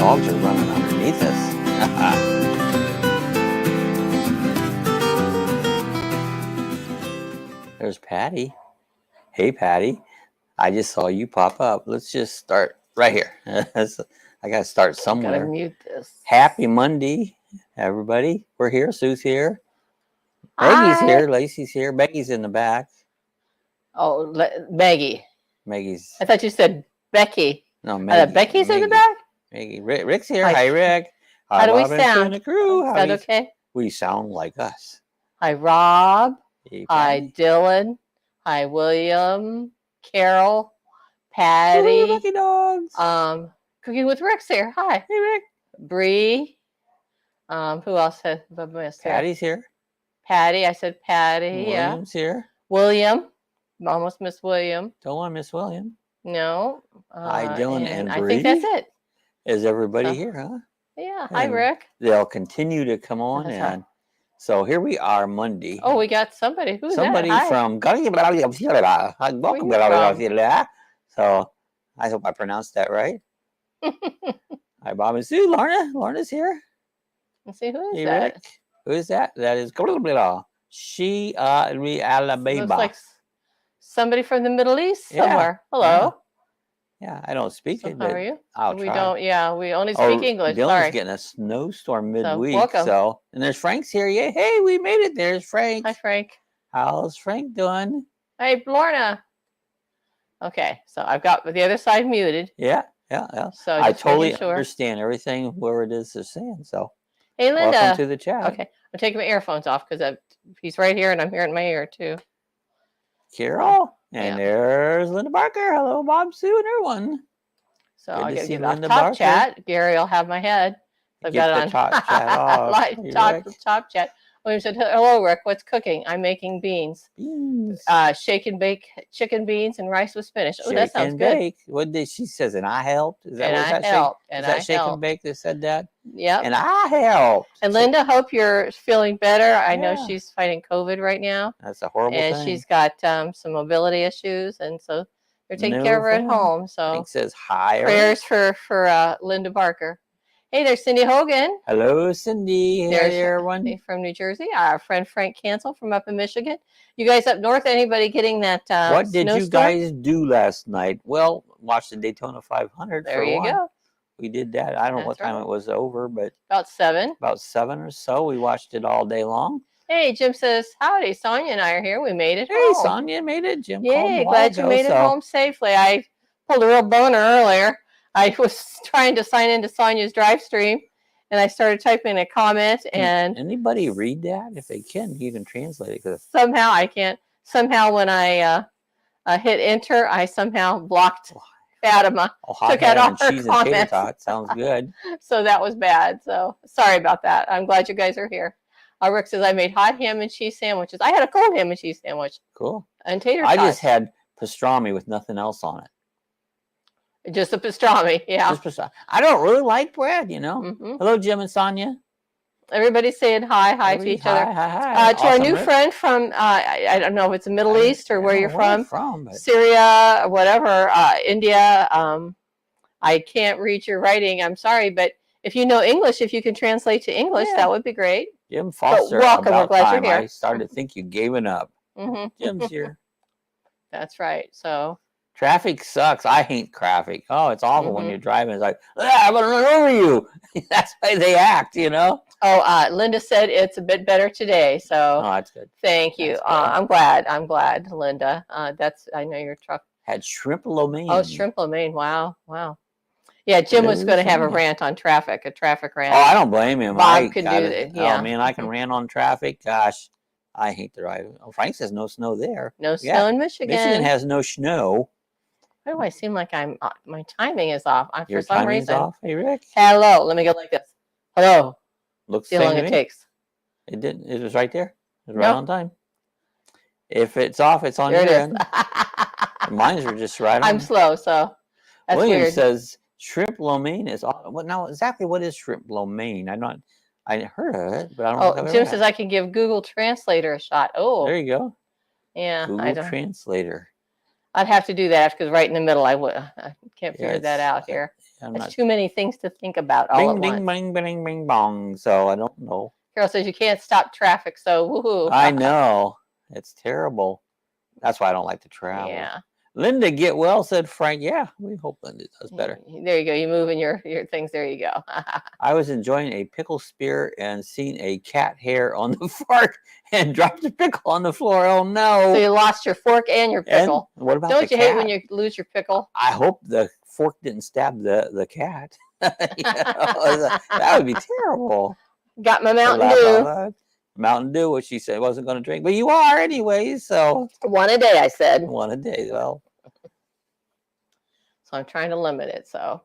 dogs are running underneath us. There's Patty. Hey, Patty. I just saw you pop up. Let's just start right here. I got to start somewhere. Gotta mute this. Happy Monday, everybody. We're here. Sue's here. Maggie's here. Lacey's here. Becky's in the back. Oh, Maggie. Maggie's. I thought you said Becky. No, Maggie. Becky's in the back? Maggie. Rick's here. Hi, Rick. How do we sound? The crew. Is that okay? We sound like us. Hi, Rob. Hey, Hi, Dylan. Hi, William. Carol. Patty. Ooh, lucky dogs. Cooking with Rick's here. Hi. Hey, Rick. Bree. Who else has missed? Patty's here. Patty. I said Patty. William's here. William. Almost missed William. Don't want to miss William. No. Hi, Dylan and I Bree. think that's it. Is everybody here, huh? Yeah. Hi, Rick. They'll continue to come on in. So here we are Monday. Oh, we got somebody. Who's somebody that? from welcome. So I hope I pronounced that right. Hi, Bob and Sue. Lorna's here. Let's see, who is hey, that? Rick. Who is that? That is she Alabama. Looks like somebody from the Middle East somewhere. Hello. Yeah, I don't speak it. How are you? I'll we try. don't. Yeah, we only speak English. Dylan's Sorry. getting a snowstorm midweek. Welcome. So, and there's Frank's here. Yeah, hey, we made it. There's Frank. Hi, Frank. How's Frank doing? Hey, Lorna. Okay, so I've got the other side muted. Yeah. So I totally understand everything where it is they're saying. So, hey, Linda. Welcome to the chat. Okay, I'm taking my earphones off because he's right here and I'm hearing my ear too. Carol, and there's Linda Barker. Hello, Bob, Sue, and everyone. So I'll get the top chat. Gary will have my head. I've got it on top chat off. top chat. William said, hello, Rick. What's cooking? I'm making beans. Shake and bake chicken beans and rice with spinach. Oh, that sounds good. Bake. What did she says? And I helped. Is that and I helped. Is that shake and bake that said that? Yep. And I helped. And Linda, hope you're feeling better. I know she's fighting COVID right now. That's a horrible thing. And she's got some mobility issues, and so they're taking care of her at home. So Frank says hi. Prayers for Linda Barker. Hey, there's Cindy Hogan. Hello, Cindy. There's everyone from New Jersey. Our friend Frank Cancel from up in Michigan. You guys up north? Anybody getting that? What did you guys do last night? Well, watch the Daytona 500. There you go. We did that. I don't know what time it was over, but about 7. About 7 or so. We watched it all day long. Hey, Jim says, howdy. Sonia and I are here. We made it home. Hey, home. Sonia made it. Jim Yay, glad you made it home safely. I pulled a real boner earlier. I was trying to sign into Sonia's drive stream, and I started typing a comment. And anybody read that? If they can, you can translate it. Somehow I can't. Somehow when I hit enter, I somehow blocked Fatima. Took out all her comments. Sounds good. So that was bad. So sorry about that. I'm glad you guys are here. Rick says, I made hot ham and cheese sandwiches. I had a cold ham and cheese sandwich. Cool. And tater tots. I just had pastrami with nothing else on it. Just a pastrami, yeah. Just pastrami. I don't really like bread, you know. Mm-hmm. Hello, Jim and Sonia. Everybody's saying hi to each other. Hi. To our new friend from, I don't know if it's the Middle East or where you're from. Syria, or whatever, India. I can't read your writing. I'm sorry, but if you know English, if you can translate to English, that would be great. Jim Foster, welcome. We're glad you're here. I started to think you gave it up. Jim's here. That's right. So traffic sucks. I hate traffic. Oh, it's awful when you're driving. It's like, I'm going to run over you. That's how they act, you know? Oh, Linda said it's a bit better today. So that's good. Thank you. I'm glad, Linda. I know your truck had shrimp lo mein. Oh, shrimp lo mein. Wow. Yeah, Jim was going to have a rant on traffic, a traffic rant. Oh, I don't blame him. Bob could do it. Yeah. Oh, man, I can rant on traffic. Gosh, I hate the drive. Oh, Frank says no snow there. No snow in Michigan. Michigan has no snow. Why do I seem like my timing is off? For some reason. Off? Hey, Rick. Hello. Let me go like this. Hello. Looks see how long it takes. It didn't. It was right there. It was right on time. If it's off, it's on your end. Mine were just right on. I'm slow, so that's William weird. Says shrimp lo mein is what now? Exactly what is shrimp lo mein? I heard of it, but I don't. Oh, Jim says I can give Google Translator a shot. Oh, there you go. Yeah, Google Translator. I'd have to do that because right in the middle, I can't figure that out here. That's too many things to think about all at once. Bing, bing, bing, bing, bong. So I don't know. Carol says you can't stop traffic, so woohoo. I know. It's terrible. That's why I don't like to travel. Yeah. Linda, get well, said Frank. Yeah, we hope Linda does better. There you go. You moving your things. There you go. I was enjoying a pickle spear and seen a cat hair on the fork and dropped the pickle on the floor. Oh, no. So you lost your fork and your pickle. And what about Don't the you cat? hate when you lose your pickle? I hope the fork didn't stab the cat. That would be terrible. Got my Mountain Dew. Mountain Dew, which she said wasn't going to drink, but you are anyways. So one a day, I said. One a day. Well, so I'm trying to limit it. So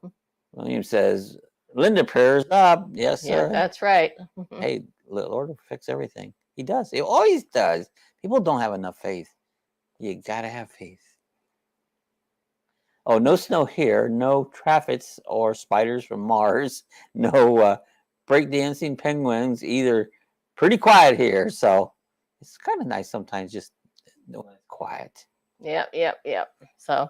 William says, Linda prayers up. Yes, sir. Yeah, that's right. Hey, Lord will fix everything. He does. He always does. People don't have enough faith. You gotta have faith. Oh, no snow here. No traffics or spiders from Mars. No breakdancing penguins either. Pretty quiet here, so it's kind of nice sometimes just when it's quiet. Yep. So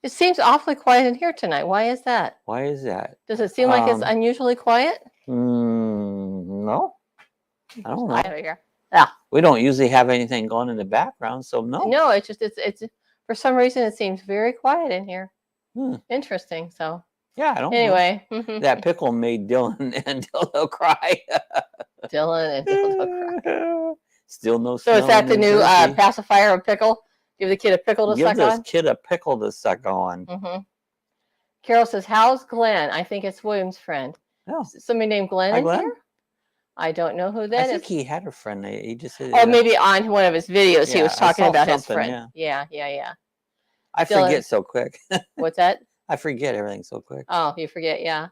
it seems awfully quiet in here tonight. Why is that? Why is that? Does it seem like it's unusually quiet? No. I don't know. Here. Yeah. We don't usually have anything going in the background, so no. No, it's just it's for some reason it seems very quiet in here. Interesting. So yeah, I don't anyway. know. That pickle made Dylan and Dildo cry. Dylan and Dildo cry. Still no. So is that the new pacifier of pickle? Give the kid a pickle to suck on? Give this kid a pickle to suck on. Carol says, how's Glenn? I think it's William's friend. Oh. Somebody named Glenn in here? I don't know who that is. I think he had a friend. He just said, or maybe on one of his videos he was talking about his friend. Yeah. I forget so quick. What's that? I forget everything so quick. Oh, you forget, yeah.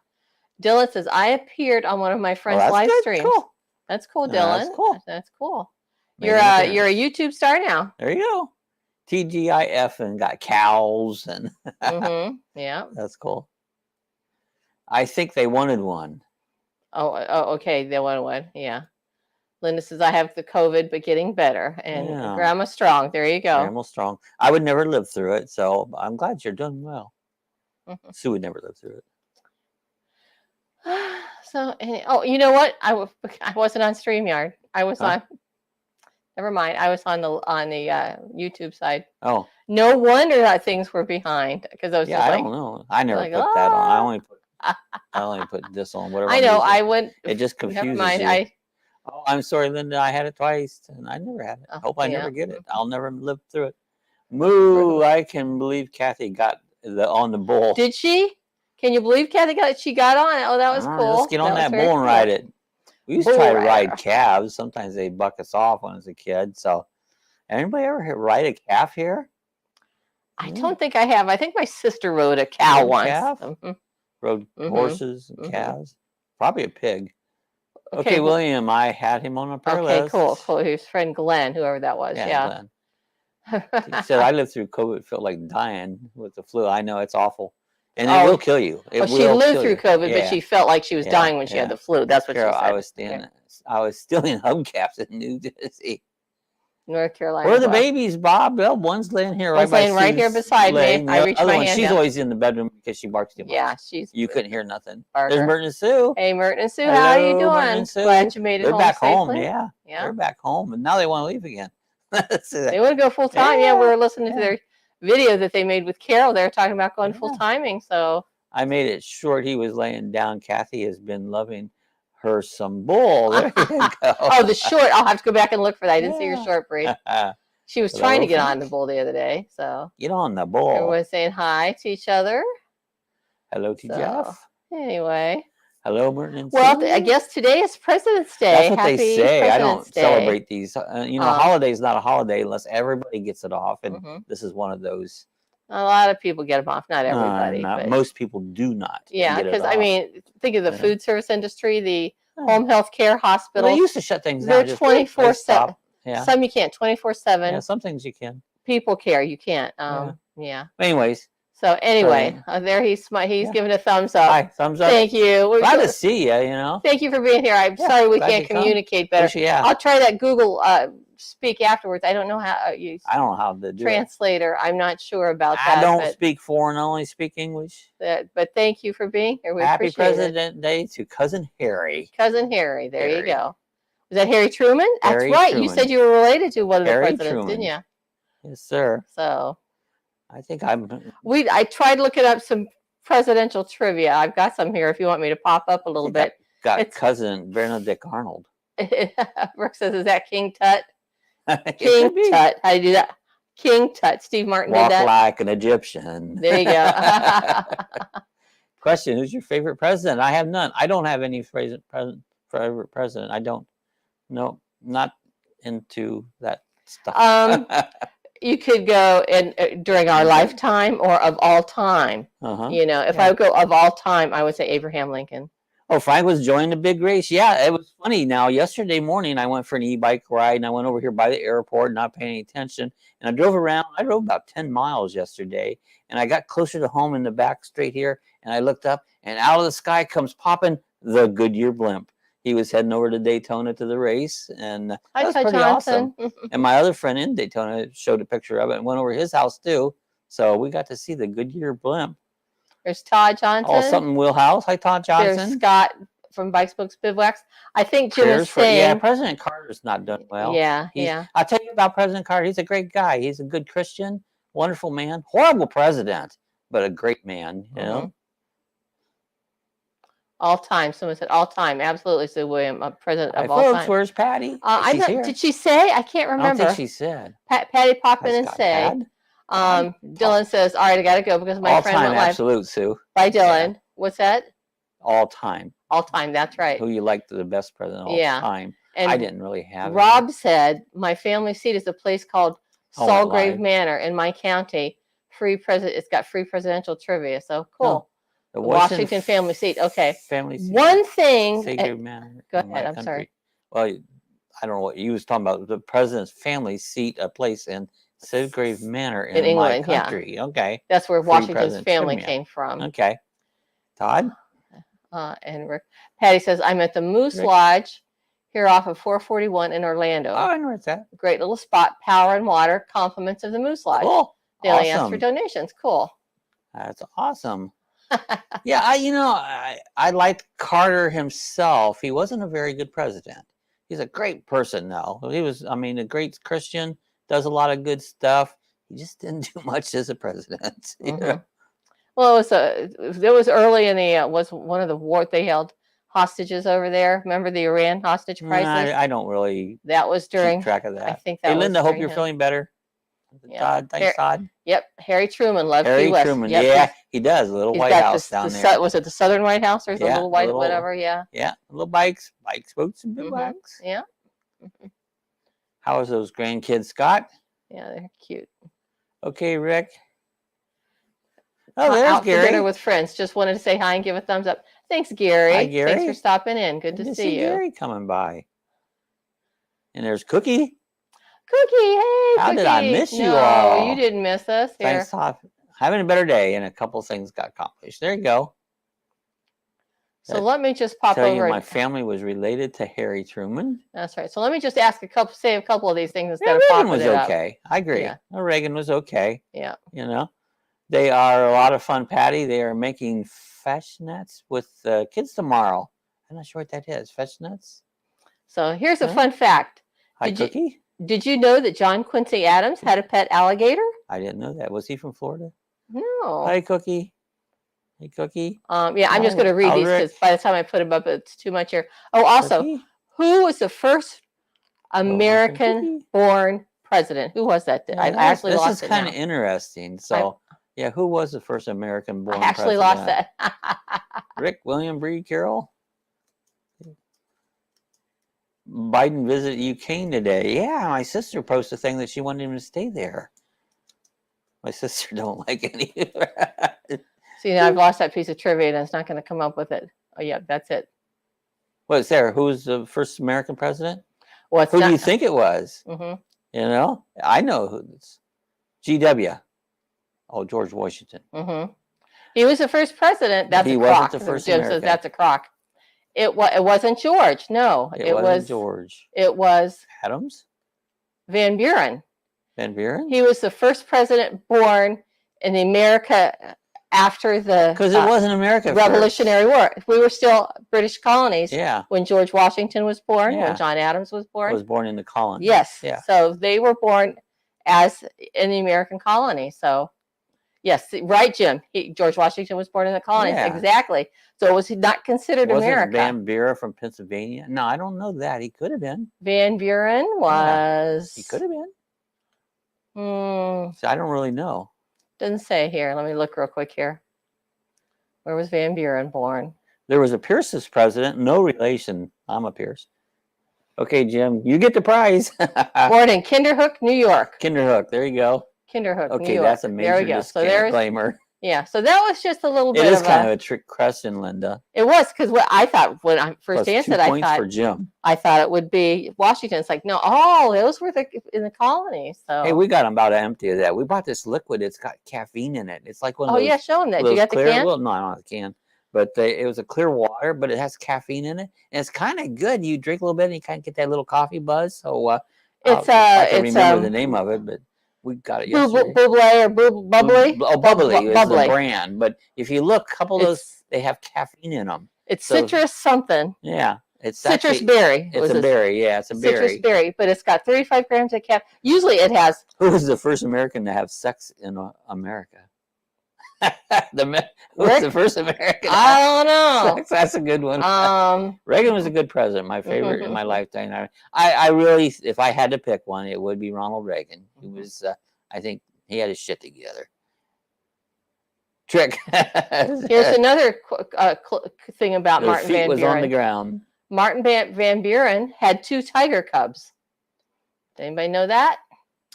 Dylan says, I appeared on one of my friend's live streams. Cool. That's cool, Dylan. That's cool. That's cool. You're a YouTube star now. There you go. TGIF and got cows and yeah. That's cool. I think they wanted one. Oh, okay. They wanted one. Yeah. Linda says, I have the COVID, but getting better. And Grandma Strong. There you go. Grandma Strong. I would never live through it, so I'm glad you're doing well. Sue would never live through it. So, you know what? I wasn't on StreamYard. I was on. Never mind. I was on the YouTube side. Oh. No wonder that things were behind because I was just I like, don't know. I never put that on. I only put this on. Whatever. I know. I wouldn't. It just confuses you. Oh, I'm sorry, Linda. I had it twice, and I never had it. I hope I never get it. I'll never live through it. Moo! I can believe Kathy got on the bull. Did she? Can you believe Kathy got on? Oh, that was cool. Let's get on that bull and ride it. We used to try to ride calves. Sometimes they buck us off when I was a kid. So, anybody ever ride a calf here? I don't think I have. I think my sister rode a cow once. Rode horses and calves. Probably a pig. Okay, William, I had him on a prayer list. Okay, cool. His friend Glenn, whoever that was. Yeah. Glenn. He said, I lived through COVID, felt like dying with the flu. I know, it's awful. And it will kill you. She lived through COVID, but she felt like she was dying when she had the flu. That's what she said. I was stealing hubcaps in New Jersey. North Carolina. Where are the babies, Bob? Well, one's laying here right here beside me. I reached my hand She's down. Always in the bedroom because she barks too much. Yeah, you couldn't hear nothing. Barker. There's Merton and Sue. Hey, Merton and Sue, how are you doing? Glad you made it home back safely. Home. Yeah, they're back home, and now they want to leave again. They want to go full time. Yeah, we were listening to their video that they made with Carol. They're talking about going full timing. So I made it short. He was laying down. Kathy has been loving her some bull. There you go. Oh, the short. I'll have to go back and look for that. I didn't see your short breed. She was trying to get on the bull the other day. So get on the bull. Everyone's saying hi to each other. Hello to Jeff. Anyway. Hello, Merton. Well, I guess today is President's Day. That's what they say. I don't celebrate these. Holiday is not a holiday unless everybody gets it off, and this is one of those. A lot of people get them off. Not everybody. Most people do not. Yeah, because I mean, think of the food service industry, the home health care hospitals. Well, they used to shut things down. They're 24/7. Yeah. Some you can't. 24/7. Yeah, some things you can. People care. You can't. Yeah. Anyways. So anyway, there he's giving a thumbs up. Hi, thumbs up. Thank you. We're glad to see you. Thank you for being here. I'm sorry we can't communicate better. I'll try that Google speak afterwards. I don't know how you. I don't know how to do translator. it. I'm not sure about that. I don't speak foreign. I only speak English. But thank you for being here. We Happy appreciate President Day to Cousin Harry. Cousin Harry. There you go. Was that Harry Truman? Harry That's right. Truman. You said you were related to one of the Harry presidents, Truman. didn't you? Yes, sir. So I think I'm. I tried looking up some presidential trivia. I've got some here if you want me to pop up a little bit. Got cousin Benedict Arnold. Brooke says, "Is that King Tut?" King Tut. How do you do that? King Tut. Steve Martin did that. Walk like an Egyptian. There you go. Question: who's your favorite president? I have none. I don't have any favorite president. I don't. No, not into that stuff. You could go during our lifetime or of all time. You know, if I would go of all time, I would say Abraham Lincoln. Oh, Frank was joining the big race. Yeah, it was funny. Now, yesterday morning, I went for an e-bike ride, and I went over here by the airport, not paying any attention. And I drove around. I drove about 10 miles yesterday, and I got closer to home in the back straight here, and I looked up, and out of the sky comes popping the Goodyear blimp. He was heading over to Daytona to the race, and that was pretty awesome. And my other friend in Daytona showed a picture of it and went over to his house, too. So we got to see the Goodyear blimp. There's Todd Johnson. Oh, something Wheelhouse. Hi, Todd Johnson. There's Scott from Bikes, Books, Bivouacs. I think Jim is saying... Yeah, President Carter's not done well. Yeah. I'll tell you about President Carter. He's a great guy. He's a good Christian, wonderful man, horrible president, but a great man, you know? All time. Someone said all time. Absolutely, said William, president of all time. Where's Patty? Did she say? I can't remember. I don't think she said. Patty, pop in and say. Dylan says, all right, I got to go because my friend went live. Absolute, Sue. By Dylan. Yeah. What's that? All time. All time, that's right. Who you liked the best president of all time. And I didn't really have Rob said, my family seat is a place called Salgrave Manor in my county. It's got free presidential trivia, so cool. The Washington family seat. Okay. Family seat. One thing. Salgrave Manor. Go ahead, I'm sorry. Well, I don't know what you was talking about. The president's family seat, a place in Salgrave Manor in England, my country. Yeah. Okay. That's where Washington's family came from. Okay. Todd? And Rick. Patty says, I'm at the Moose Lodge here off of 441 in Orlando. Oh, I know where it's at. Great little spot. Power and water. Compliments of the Moose Lodge. Cool. They only ask for donations. Cool. That's awesome. Yeah, I liked Carter himself. He wasn't a very good president. He's a great person, though. He was, a great Christian, does a lot of good stuff. He just didn't do much as a president. You know? Well, it was early in the was one of the war they held hostages over there. Remember the Iran hostage crisis? I don't really. That was during keep track of that. I think that. Hey, Linda, was hope you're feeling better. Yeah. Todd, thanks, Todd. Yep, Harry Truman loved Harry Key West. Truman, yep. Yeah, he does. A little White House down there. Was it the Southern White House or is it a little white whatever? Yeah. Yeah, little bikes, boats, and bivouacs. Yeah. How is those grandkids, Scott? Yeah, they're cute. Okay, Rick. Oh, there's out Gary. For dinner with friends. Just wanted to say hi and give a thumbs up. Thanks, Gary. Hi, Gary. Thanks for stopping in. Good to see you. Gary coming by. And there's Cookie. Cookie, hey, How Cookie. did I miss you all? No, you didn't miss us. Here. Thanks, Todd. Having a better day, and a couple things got accomplished. There you go. So let me just pop tell over. You my family was related to Harry Truman. That's right. So let me just say a couple of these things instead of Reagan popping was it up. okay. I agree. Yeah. Reagan was okay. Yeah. You know, they are a lot of fun, Patty. They are making fishnets with kids tomorrow. I'm not sure what that is. Fishnets. So here's a fun fact. Hi, Cookie. Did you know that John Quincy Adams had a pet alligator? I didn't know that. Was he from Florida? No. Hi, Cookie. Hey, Cookie. Yeah, I'm just going to read these because by the time I put them up, it's too much here. Oh, also, Cookie? Who was the first American-born president? Who was that? Yeah, I actually lost it. This is kind of interesting. So, yeah, who was the first American-born president? I actually lost that. Rick, William, Bree, Carroll. Biden visited Ukraine today. Yeah, my sister posted a thing that she wanted him to stay there. My sister don't like any of that. See, now I've lost that piece of trivia and it's not going to come up with it. Oh, yeah, that's it. What's there? Who's the first American president? Well, who do you think it was? Mm-hmm. You know? I know who it's. GW. Oh, George Washington. Mm-hmm. He was the first president. That's a crock. He wasn't the first Jim says that's a crock. It wasn't George. No, it wasn't George. It was Adams. Van Buren. Van Buren? He was the first president born in the America after the because it wasn't America Revolutionary War. We were still British colonies. Yeah. When George Washington was born, Yeah. when John Adams was born. Was born in the colony. Yes. Yeah. So they were born as in the American colony. So yes, right, Jim. George Washington was born in the colonies. Yeah. Exactly. So was he not considered Wasn't America? Van Buren from Pennsylvania? No, I don't know that. He could have been. Van Buren was. Yeah. He could have been. So I don't really know. Doesn't say here. Let me look real quick here. Where was Van Buren born? There was a Pierce's president, no relation. I'm a Pierce. Okay, Jim, you get the prize. Born in Kinderhook, New York. Kinderhook, there you go. Kinderhook, okay, New York. That's a major disclaimer. Yeah, so that was just a little bit It is kind of a trick question, Linda. It was, because what I thought when I first answered, I thought for Jim. I thought it would be Washington. It's like, no, those were in the colonies. So hey, we got about to empty of that. We bought this liquid. It's got caffeine in it. It's like one of those. Oh yeah, show them that. You got the can? Well, no, I don't have the can. But it was a clear water, but it has caffeine in it, and it's kind of good. You drink a little bit, and you kind of get that little coffee buzz. So I can remember the name of it, but we got it yesterday. Bubbly or bubbly? Oh, bubbly is the brand. But if you look, a couple of those, they have caffeine in them. It's citrus something. Yeah. It's citrus berry. It's a berry. Yeah, it's a berry. Citrus berry, but it's got 35 grams of caffeine. Usually it has. Who was the first American to have sex in America? Who was the first American? I don't know. Sex? That's a good one. Reagan was a good president. My favorite in my lifetime. I really, if I had to pick one, it would be Ronald Reagan. He was, I think, he had his shit together. Trick. Here's another thing about Martin Van Buren. Was on the ground. Martin Van Buren had 2 tiger cubs. Does anybody know that?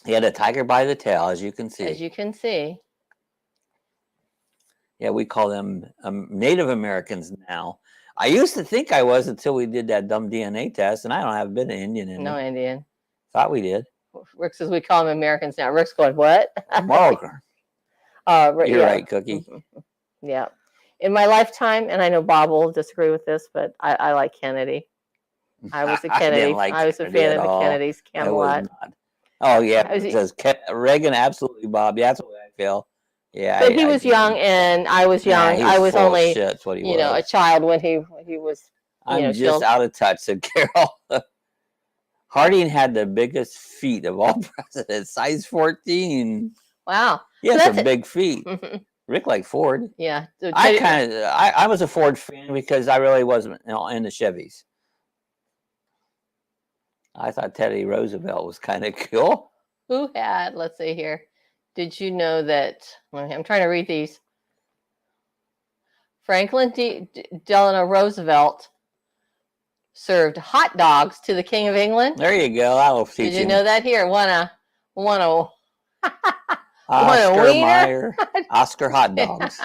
He had a tiger by the tail, as you can see. As you can see. Yeah, we call them Native Americans now. I used to think I was until we did that dumb DNA test, and I don't have a bit of Indian in me. No Indian. Thought we did. Rick says we call them Americans now. Rick's going, what? You're right, Cookie. Yeah. In my lifetime, and I know Bob will disagree with this, but I like Kennedy. I was a Kennedy. I was a fan of the Kennedys. Camelot. Oh yeah, it says Reagan. Absolutely, Bob. Yeah, that's what I feel. Yeah, but he was young, and I was young. Yeah, I was only, what he was. a child when he was. I'm just out of touch, said Carol. Harding had the biggest feet of all presidents, size 14. Wow, he had some big feet. Rick liked Ford. Yeah, I was a Ford fan because I really wasn't into Chevys. I thought Teddy Roosevelt was kind of cool. Who had? Let's see here. Did you know that? I'm trying to read these. Franklin Delano Roosevelt served hot dogs to the King of England. There you go. I will teach you. Did you know that? Here, Oscar hot dogs.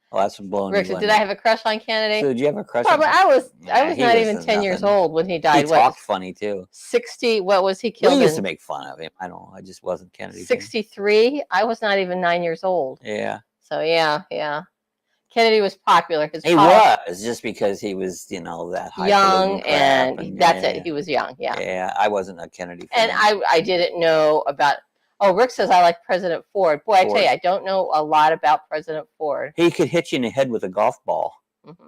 Oh, that's blowing. Rick, did I have a crush on Kennedy? So did you have a crush? Probably. I was not even 10 years old when he died. He talked funny too. 60. What was he killed? We used to make fun of him. I don't know. I just wasn't Kennedy. 63. I was not even 9 years old. Yeah. So yeah. Kennedy was popular. He was just because he was, that high young, and that's it. He was young. Yeah. Yeah. I wasn't a Kennedy fan. And I didn't know about. Oh, Rick says I like President Ford. Boy, I tell you, I don't know a lot about President Ford. He could hit you in the head with a golf ball.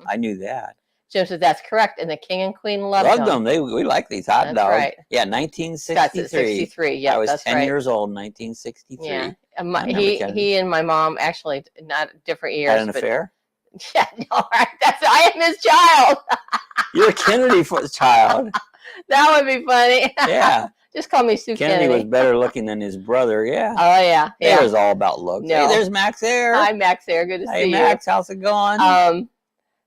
I knew that. Jim says that's correct, and the King and Queen loved them. We like these hot dogs. Right. Yeah, 1963. 63. Yeah, I was 10 years old, 1963. Yeah, he and my mom actually not different years. Had an affair. Yeah, no, right. I am his child. You're a Kennedy child. That would be funny. Yeah. Just call me Sue Kennedy. Kennedy was better looking than his brother, yeah. Oh, yeah. It was all about looks. No. Hey, there's Max there. Hi, Max there. Good to see you. Hey, Max, how's it going?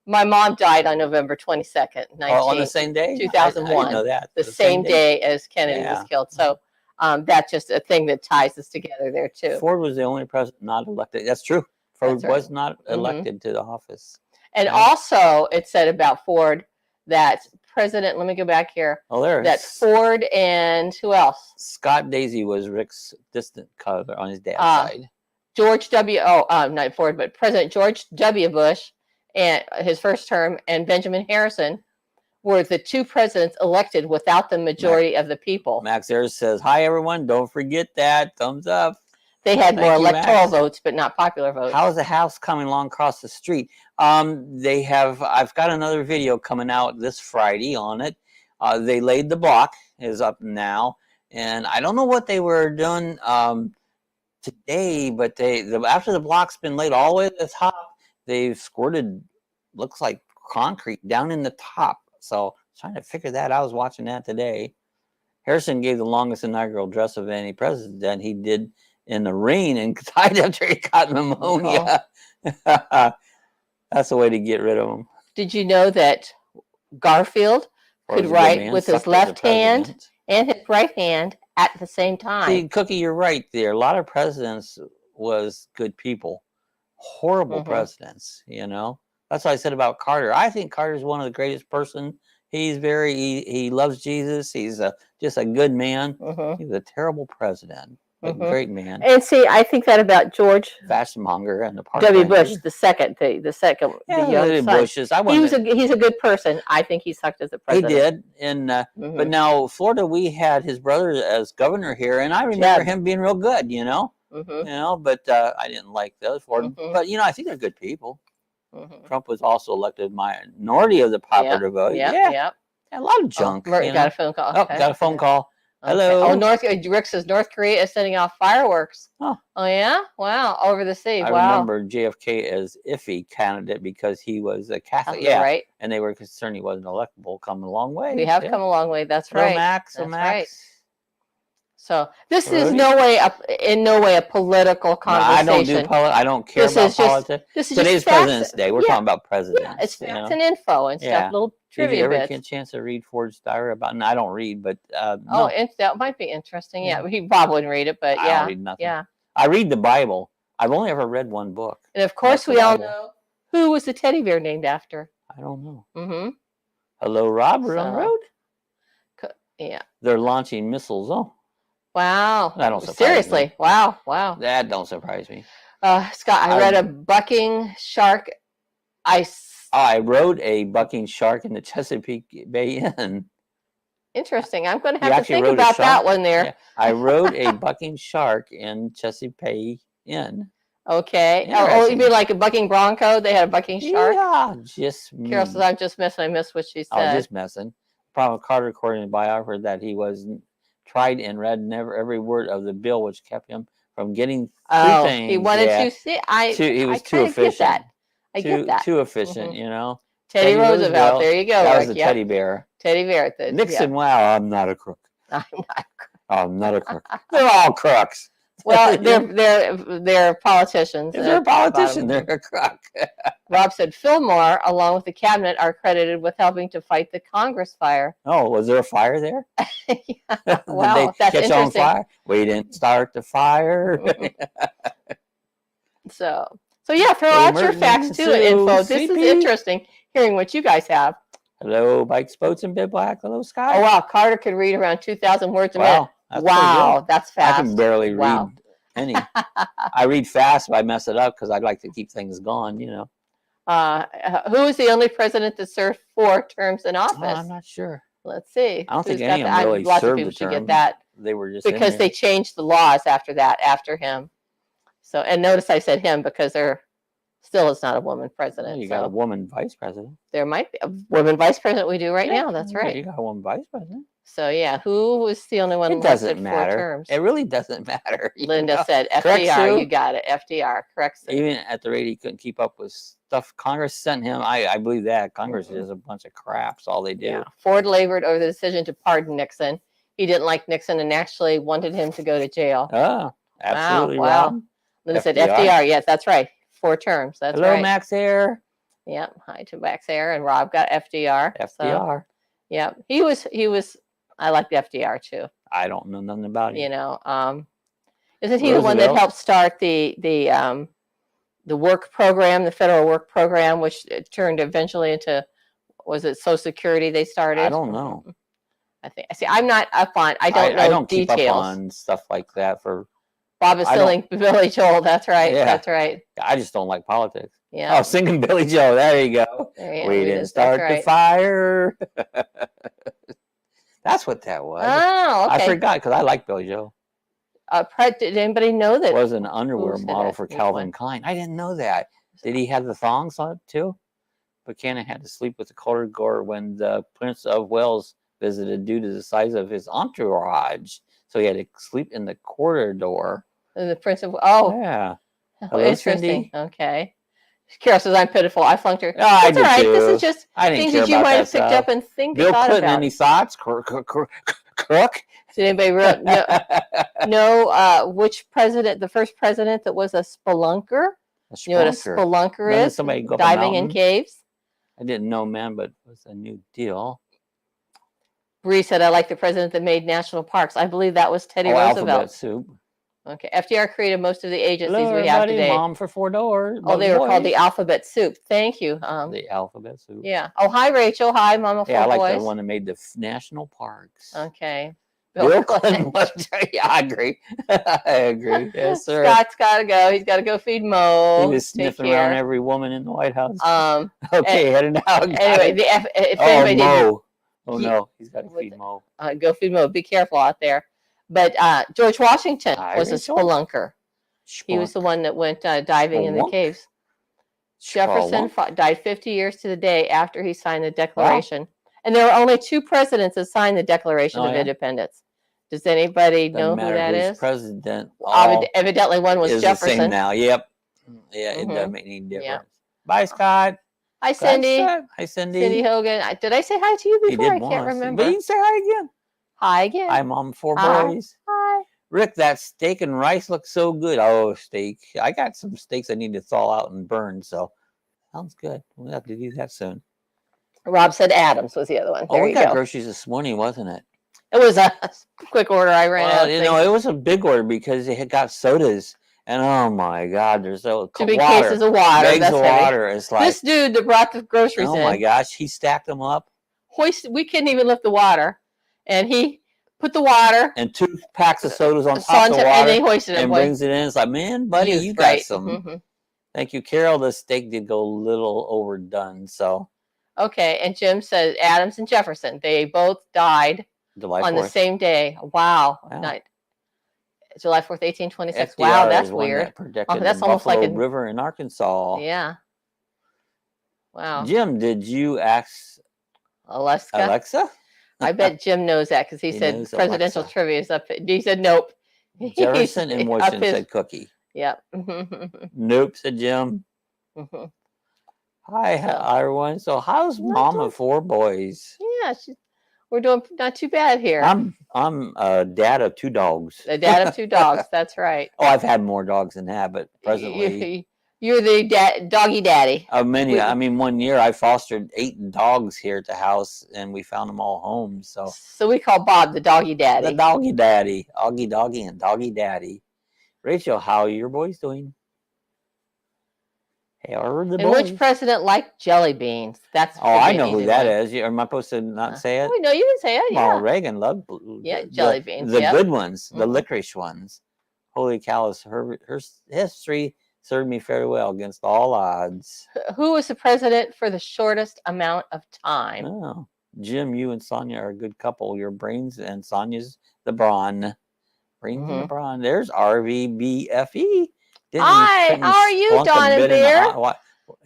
My mom died on November 22nd, on the same day? 2001. I didn't know that. The same day as Kennedy was killed. So that's just a thing that ties us together there, too. Ford was the only president not elected. That's true. Ford was not elected to the office. And also, it said about Ford that President, let me go back here. Oh, there. That Ford and who else? Scott Daisy was Rick's distant cousin on his dad's side. George W. Not Ford, but President George W. Bush and his first term, and Benjamin Harrison were the two presidents elected without the majority of the people. Max Ayers says, "Hi everyone, don't forget that thumbs up." They had more electoral Max. votes, but not popular votes. How's the house coming along across the street? They have. I've got another video coming out this Friday on it. They laid the block, is up now, and I don't know what they were doing today, but after the block's been laid all the way to the top, they've squirted, looks like concrete down in the top. So trying to figure that out. I was watching that today. Harrison gave the longest inaugural address of any president. He did in the rain and died after he got pneumonia. Oh. That's the way to get rid of him. Did you know that Garfield could write with his left hand and his right hand at the same time? See, Cookie, you're right there. A lot of presidents was good people. Horrible presidents, you know. That's what I said about Carter. I think Carter's one of the greatest person. He's he loves Jesus. He's just a good man. He's a terrible president, but great man. And see, I think that about George Fashionmonger and the W. Bush, the second, the young Bushes. He's a good person. I think he sucked as a president. He did, and but now Florida, we had his brother as governor here, and I remember him being real good. You know, you know, but I didn't like those Florida. But you know, I think they're good people. Trump was also elected minority of the popular vote. Yeah, a lot of junk. Got a phone call. Okay. Oh, got a phone call. Hello. Oh, Rick says North Korea is sending off fireworks. Oh yeah, wow, over the sea. I remember JFK as iffy candidate because he was a Catholic. Right. And they were concerned he wasn't electable. Come a long way. We have come a long way. That's right. Max. That's Max. Right. So this is in no way a political conversation. No, I don't do politics. I don't care about politics. Today's President's Day. We're talking about presidents. Yeah, it's facts and info and stuff. Little trivia bits. Did you ever get a chance to read Ford's diary about? No, I don't read, but no. That might be interesting. Yeah, he probably wouldn't read it, but I don't read nothing. Yeah, I read the Bible. I've only ever read one book. And of course, we all know who was the teddy bear named after. I don't know. Hello, Rob. We're on the road. Yeah. They're launching missiles. Oh. Wow. That don't surprise Seriously. me. Wow. That don't surprise me. Scott, I read a bucking shark. I rode a bucking shark in the Chesapeake Bay Inn. Interesting. I'm going to have to think about that one there. Yeah. I rode a bucking shark in Chesapeake Inn. Okay. Oh, you mean like a bucking bronco? They had a bucking shark? Yeah, Carol says, I'm just messing. I missed what she said. I was just messing. Problem Carter, according to the biographer, that he was tried and read every word of the bill, which kept him from getting through things. He wanted to see. He was too efficient. I get that. Too efficient, you know. Teddy Roosevelt. There you go. That was a teddy bear. Teddy bear. Nixon. Wow, I'm not a crook. I'm not a crook. They're all crooks. Well, they're politicians. If they're a politician, they're a crook. Rob said Fillmore, along with the cabinet, are credited with helping to fight the Congress fire. Oh, was there a fire there? Wow, that's catch interesting. On fire? We didn't start the fire. So yeah, throw out your facts too and info. This is interesting, hearing what you guys have. Hello, bikes, boats, and bivouac. Hello, Scott. Oh wow, Carter could read around 2,000 words a minute. That's fast. I can barely read any. I read fast, but I mess it up because I'd like to keep things going, you know. Who was the only president that served 4 terms in office? I'm not sure. Let's see. I don't think any of them really lots served of people the should term. get that. They were just because they changed the laws after him. So, and notice I said him because there still is not a woman president. You got a woman vice president. There might be a woman vice president. We do right now. That's right. You got a woman vice president. So yeah, who was the only one? It doesn't matter. 4 terms? It really doesn't matter. Linda said FDR. You got it. FDR. Correct. Even at the rate he couldn't keep up with stuff Congress sent him. I believe that Congress is a bunch of crap. That's all they do. Yeah. Ford labored over the decision to pardon Nixon. He didn't like Nixon and actually wanted him to go to jail. Oh, absolutely. Wow. Linda said FDR. Yes, that's right. 4 terms. That's right. Hello, Max Air. Yep. Hi to Max Air, and Rob got FDR. FDR. So, yeah, he was. I like the FDR too. I don't know nothing about him. You know, isn't he the one that helped start the work program, the federal work program, which turned eventually into, was it Social Security they started? I don't know. I think. See, I'm not up on. I don't know I don't details. keep up on stuff like that for Bob is singing Billy Joel. That's right. Yeah. That's right. I just don't like politics. Yeah. Oh, singing Billy Joel. There you go. We didn't start the fire. That's what that was. Oh, okay. I forgot because I like Billy Joel. Did anybody know that? Was an underwear model for Calvin Klein. I didn't know that. Did he have the thongs on it too? Buchanan had to sleep with the colored gore when the Prince of Wales visited due to the size of his entourage. So he had to sleep in the corridor. The Prince of yeah. Hello, interesting. Cindy. Okay. Carol says I'm pitiful. I flunked her. Oh, I did right. too. This is just things that you might have picked up and think Bill thought Clinton, about. Any thoughts? Crook? Did anybody know which president, the first president that was a spelunker? You know what a spelunker is? Somebody go diving in caves. I didn't know, man, but it was a new deal. Bree said, I like the president that made national parks. I believe that was Teddy Roosevelt. Alphabet soup. Okay. FDR created most of the agencies we have today. Mom for $4. Oh, they were called the Alphabet Soup. Thank you. The Alphabet Soup. Yeah. Oh, hi, Rachel. Hi, Mama. Yeah, I like the one that made the national parks. Okay. Bill Clinton was. Yeah, I agree. I agree. Yes, sir. Scott's got to go. He's got to go feed Mo. He was sniffing around every woman in the White House. Okay, heading out. Anyway, if anybody Mo. Oh no, he's got to feed Mo. Go feed Mo. Be careful out there. But George Washington was a spelunker. He was the one that went diving in the caves. Jefferson died 50 years to the day after he signed the Declaration. Wow. And there were only 2 presidents that signed the Declaration of Independence. Does anybody know who that is? President. Evidently one was Jefferson. The same now. Yep. Yeah, it doesn't make any difference. Yeah. Bye, Scott. Hi, Cindy. Hi, Cindy. Cindy Hogan. Did I say hi to you before? I can't remember. But you can say hi again. Hi again. Hi, Mom. 4 boys. Hi. Rick, that steak and rice looks so good. Oh, steak. I got some steaks I need to thaw out and burn, so sounds good. We'll have to do that soon. Rob said Adams was the other one. We got groceries this morning, wasn't it? It was a quick order. I ran out. It was a big order because they had got sodas. And oh my God, there's so 2 big cases of water. Bags of water. It's like this dude that brought the groceries in. Oh my gosh, he stacked them up. We couldn't even lift the water, and he put the water and 2 packs of sodas on top of the water, and they hoisted it. Brings it in. It's like, man, buddy, you got some. Mm-hmm. Thank you, Carol. The steak did go a little overdone, so. Okay, and Jim said Adams and Jefferson. They both died on the same day. Wow. July 4th, 1826. Wow, that's weird. That's almost like a river in Arkansas. Yeah. Wow. Jim, did you ask Alexa? I bet Jim knows that because he said presidential trivia is up. He said nope. Jefferson and Washington said cookie. Yep. Nope, said Jim. Hi, everyone. So how's Mom of 4 boys? Yeah, we're doing not too bad here. I'm a dad of 2 dogs. A dad of 2 dogs. That's right. Oh, I've had more dogs than that, but presently you're the doggy daddy. Many. I mean, one year I fostered 8 dogs here at the house, and we found them all home. So we call Bob the doggy daddy. The doggy daddy, Augie doggy, and doggy daddy. Rachel, how are your boys doing? Hey, and which president liked jelly beans? That's I know who that is. Am I supposed to not say it? No, you can say it. Yeah. Reagan loved jelly beans. The good ones, the licorice ones. Holy cows! Her history served me very well against all odds. Who was the president for the shortest amount of time? Oh, Jim, you and Sonia are a good couple. Your brains and Sonia's the brawn. Brains and the brawn. There's RVBFE. Hi, how are you, Don and Bear?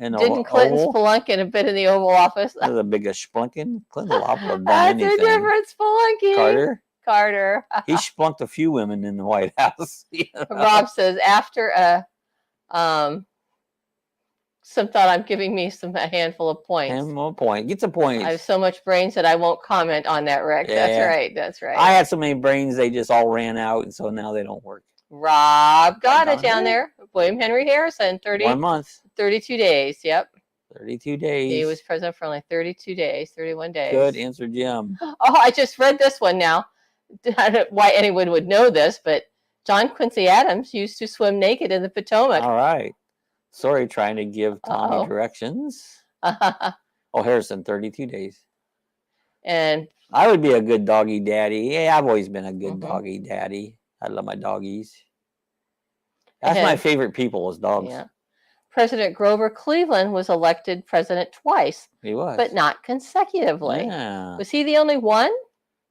Didn't Clinton spelunk in a bit in the Oval Office? The biggest spelunking. Clinton will have done That's a different spelunking. Carter. He splunked a few women in the White House. Rob says after some thought I'm giving me a handful of points. Handful of points. Get some points. I have so much brains that I won't comment on that, Rick. Yeah. That's right. That's right. I had so many brains, they just all ran out, and so now they don't work. Rob got it down there. William Henry Harrison, 1 month. 32 days. Yep. 32 days. He was president for only 32 days, 31 days. Good answer, Jim. Oh, I just read this one now. I don't know why anyone would know this, but John Quincy Adams used to swim naked in the Potomac. All right. Sorry, trying to give Tommy directions. Harrison, 32 days. And I would be a good doggy daddy. Yeah, I've always been a good doggy daddy. I love my doggies. That's my favorite people is dogs. Yeah. President Grover Cleveland was elected president twice. He was. But not consecutively. Yeah. Was he the only one?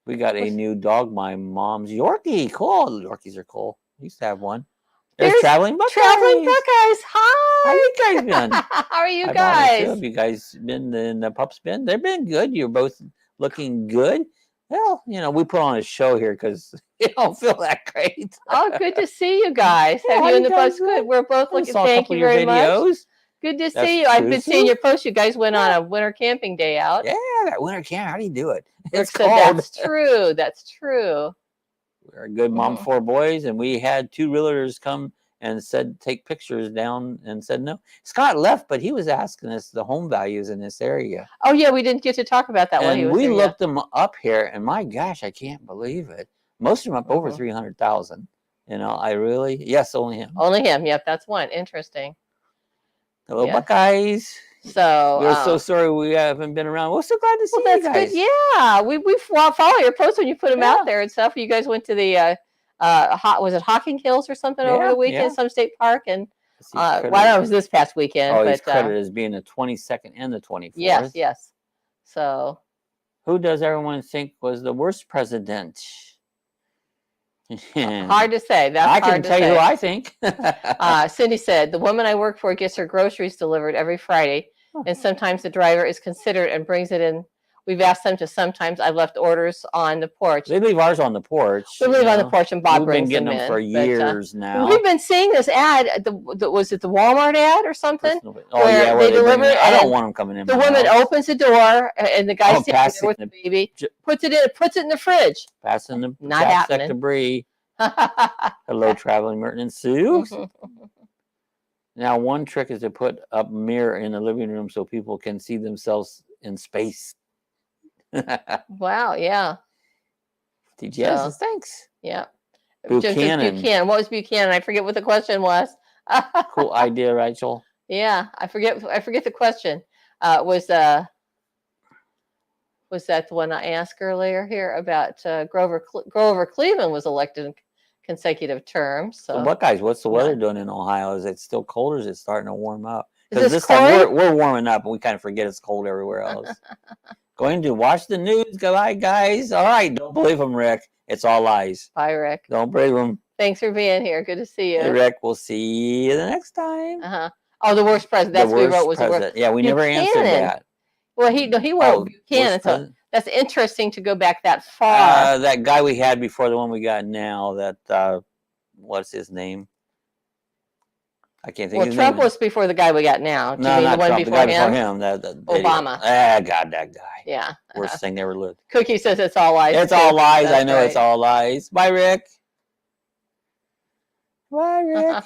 We got a new dog, my mom's Yorkie. Cool. Yorkies are cool. I used to have one. There's Traveling Buckeyes. Traveling Buckeyes. Hi. How you guys been? How are you I guys? Have you guys been in the pups been? They've been good. You're both looking good. Well, you know, we put on a show here because you don't feel that great. Oh, good to see you guys. Yeah, Have you in the post? Good. We're both looking. Thank you very much. Good to see you. I've been seeing your posts. You guys went on a winter camping day out. Yeah, that winter camp. How do you do it? It's cold. That's true. That's true. We're a good mom, 4 boys, and we had 2 realtors come and said take pictures down and said no. Scott left, but he was asking us the home values in this area. Oh yeah, we didn't get to talk about that when he was there. We looked them up here, and my gosh, I can't believe it. Most of them up over 300,000. You know, yes, only him. Only him. Yep, that's one. Interesting. Hello, Buckeyes. So we're so sorry we haven't been around. We're so glad to see you guys. Good. Yeah, we follow your posts when you put them out there and stuff. You guys went to the was it Hocking Hills or something over the weekend, some state park, and it was this past weekend. Oh, he's credited as being the 22nd and the 24th. Yes, yes. So, who does everyone think was the worst president? Hard to say. I can tell you who I think. Cindy said, the woman I work for gets her groceries delivered every Friday, and sometimes the driver is considerate and brings it in. We've asked them to sometimes. I've left orders on the porch. They leave ours on the porch. We leave on the porch, and Bob brings them in. We've been getting them for years now. We've been seeing this ad. Was it the Walmart ad or something? Oh, yeah, where they deliver it. I don't want them coming in. The woman opens the door, and the guy standing there with the baby, puts it in the fridge. Passing the not happening. Debris. Hello, Traveling Merton and Sue. Now, one trick is to put up a mirror in the living room so people can see themselves in space. Wow, yeah. DJI thanks. Yeah. Buchanan. What was Buchanan? I forget what the question was. Cool idea, Rachel. Yeah, I forget the question. Was that the one I asked earlier here about Grover Cleveland was elected in consecutive terms. So Buckeyes, what's the weather doing in Ohio? Is it still cold or is it starting to warm up? Because this time we're warming up and we kind of forget it's cold everywhere else. Going to watch the news. Goodbye, guys. All right. Don't believe them, Rick. It's all lies. Bye, Rick. Don't believe them. Thanks for being here. Good to see you. Hey, Rick. We'll see you the next time. Oh, the worst president. That's what we wrote was the worst. Yeah, we never answered that. Well, he wrote Buchanan. So that's interesting to go back that far. That guy we had before the one we got now, that, what's his name? I can't think of his name. Well, Trump was before the guy we got now. No, not the one Trump. before The guy before him. Obama. God, that guy. Yeah. Worst thing they ever lived. Cookie says it's all lies. It's all lies. I know it's all lies. Bye, Rick. Bye, Rick.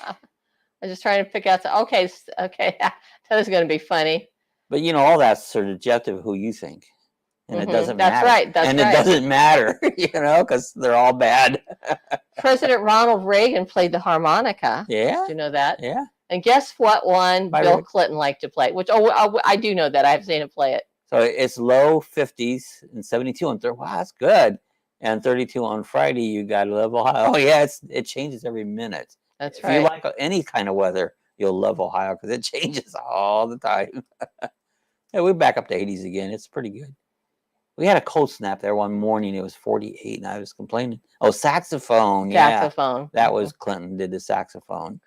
I'm just trying to pick out. Okay. That is going to be funny. But you know, all that's subjective who you think. And it doesn't matter. That's right. That's right. And it doesn't matter, you know, because they're all bad. President Ronald Reagan played the harmonica. Yeah. Do you know that? Yeah. And guess what one Bill Clinton liked to play? Which, I do know that. I've seen him play it. So it's low 50s and 72 on Thursday. Wow, that's good. And 32 on Friday, you got a level high. Oh, yeah, it changes every minute. That's right. If you like any kind of weather, you'll love Ohio because it changes all the time. Yeah, we're back up to 80s again. It's pretty good. We had a cold snap there one morning. It was 48, and I was complaining. Oh, saxophone. Saxophone. Yeah, that was Clinton did the saxophone.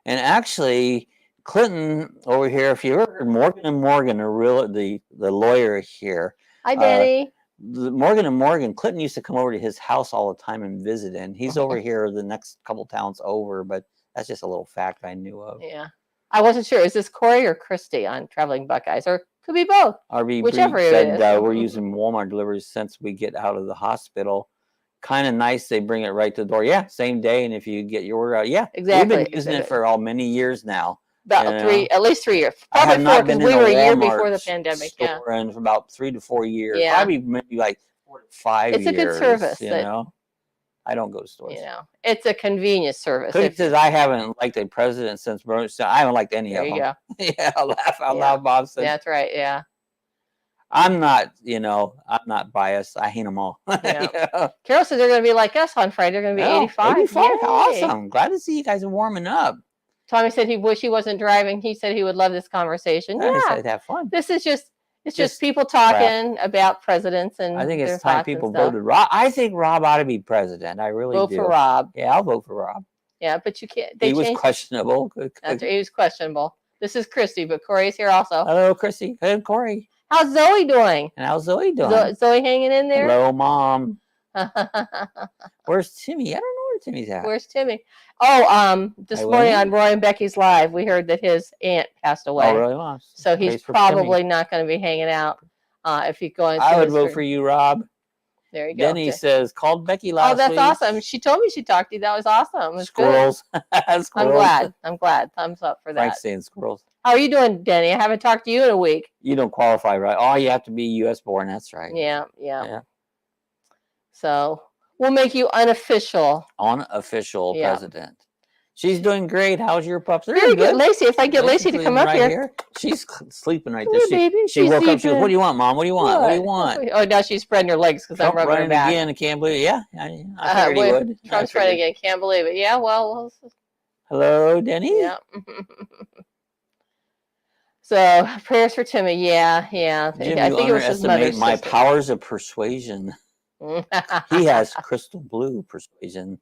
And actually, Clinton over here, if you ever heard Morgan & Morgan, the lawyer here. Hi, Danny. Morgan & Morgan, Clinton used to come over to his house all the time and visit. And he's over here the next couple towns over, but that's just a little fact I knew of. Yeah. I wasn't sure. Is this Corey or Christy on Traveling Buckeyes? Or could be both. RV Whichever said, it is. we're using Walmart deliveries since we get out of the hospital. Kind of nice. They bring it right to the door. Yeah, same day. And if you get your order out, yeah, exactly. We've been using it for many years now. About at least 3 years. Probably 4 because we were a year before the pandemic. Yeah. And for about 3 to 4 years. Yeah. Probably maybe like 4 to 5 years. It's a good service. You know, I don't go to stores. You know, it's a convenience service. Cookie says I haven't liked a president since I haven't liked any of them. There you go. Yeah, I'll laugh out loud. Bob said. That's right. Yeah. I'm not, I'm not biased. I hate them all. Yeah. Carol says they're going to be like us on Friday. They're going to be 85. 85. Awesome. Glad to see you guys are warming up. Tommy said he wish he wasn't driving. He said he would love this conversation. I said have fun. This is just people talking about presidents and I think it's time people voted Rob. I think Rob ought to be president. I really do. Vote for Rob. Yeah, I'll vote for Rob. Yeah, but you can't. He was questionable. He was questionable. This is Christy, but Corey's here also. Hello, Christy. Hey, Corey. How's Zoe doing? And how's Zoe doing? Zoe hanging in there? Hello, Mom. Where's Timmy? I don't know where Timmy's at. Where's Timmy? Oh, this morning on Roy and Becky's Live, we heard that his aunt passed away. Oh, really? Wow. So he's probably not going to be hanging out if he's going. I would vote for you, Rob. There you go. Denny says, called Becky last week. Oh, that's awesome. She told me she talked to you. That was awesome. It was squirrels. Squirrels. I'm glad. I'm glad. Thumbs up for that. Frank's saying squirrels. How are you doing, Denny? I haven't talked to you in a week. You don't qualify, right? Oh, you have to be U.S. born. That's right. Yeah. So we'll make you unofficial. Unofficial president. She's doing great. How's your pups? Very good. Lacey, if I get Lacey to come up here. She's sleeping right there. Baby. She woke up. She goes, what do you want, Mom? What do you want? What do you want? Oh, now she's spreading her legs because I'm rubbing her back. Again. I can't believe it. Yeah. I figured he would. Trump's running again. Can't believe it. Yeah, well. Hello, Denny. Yeah. So prayers for Timmy. Yeah. Jim, I think it was his mother's my sister. Powers of persuasion. He has crystal blue persuasion.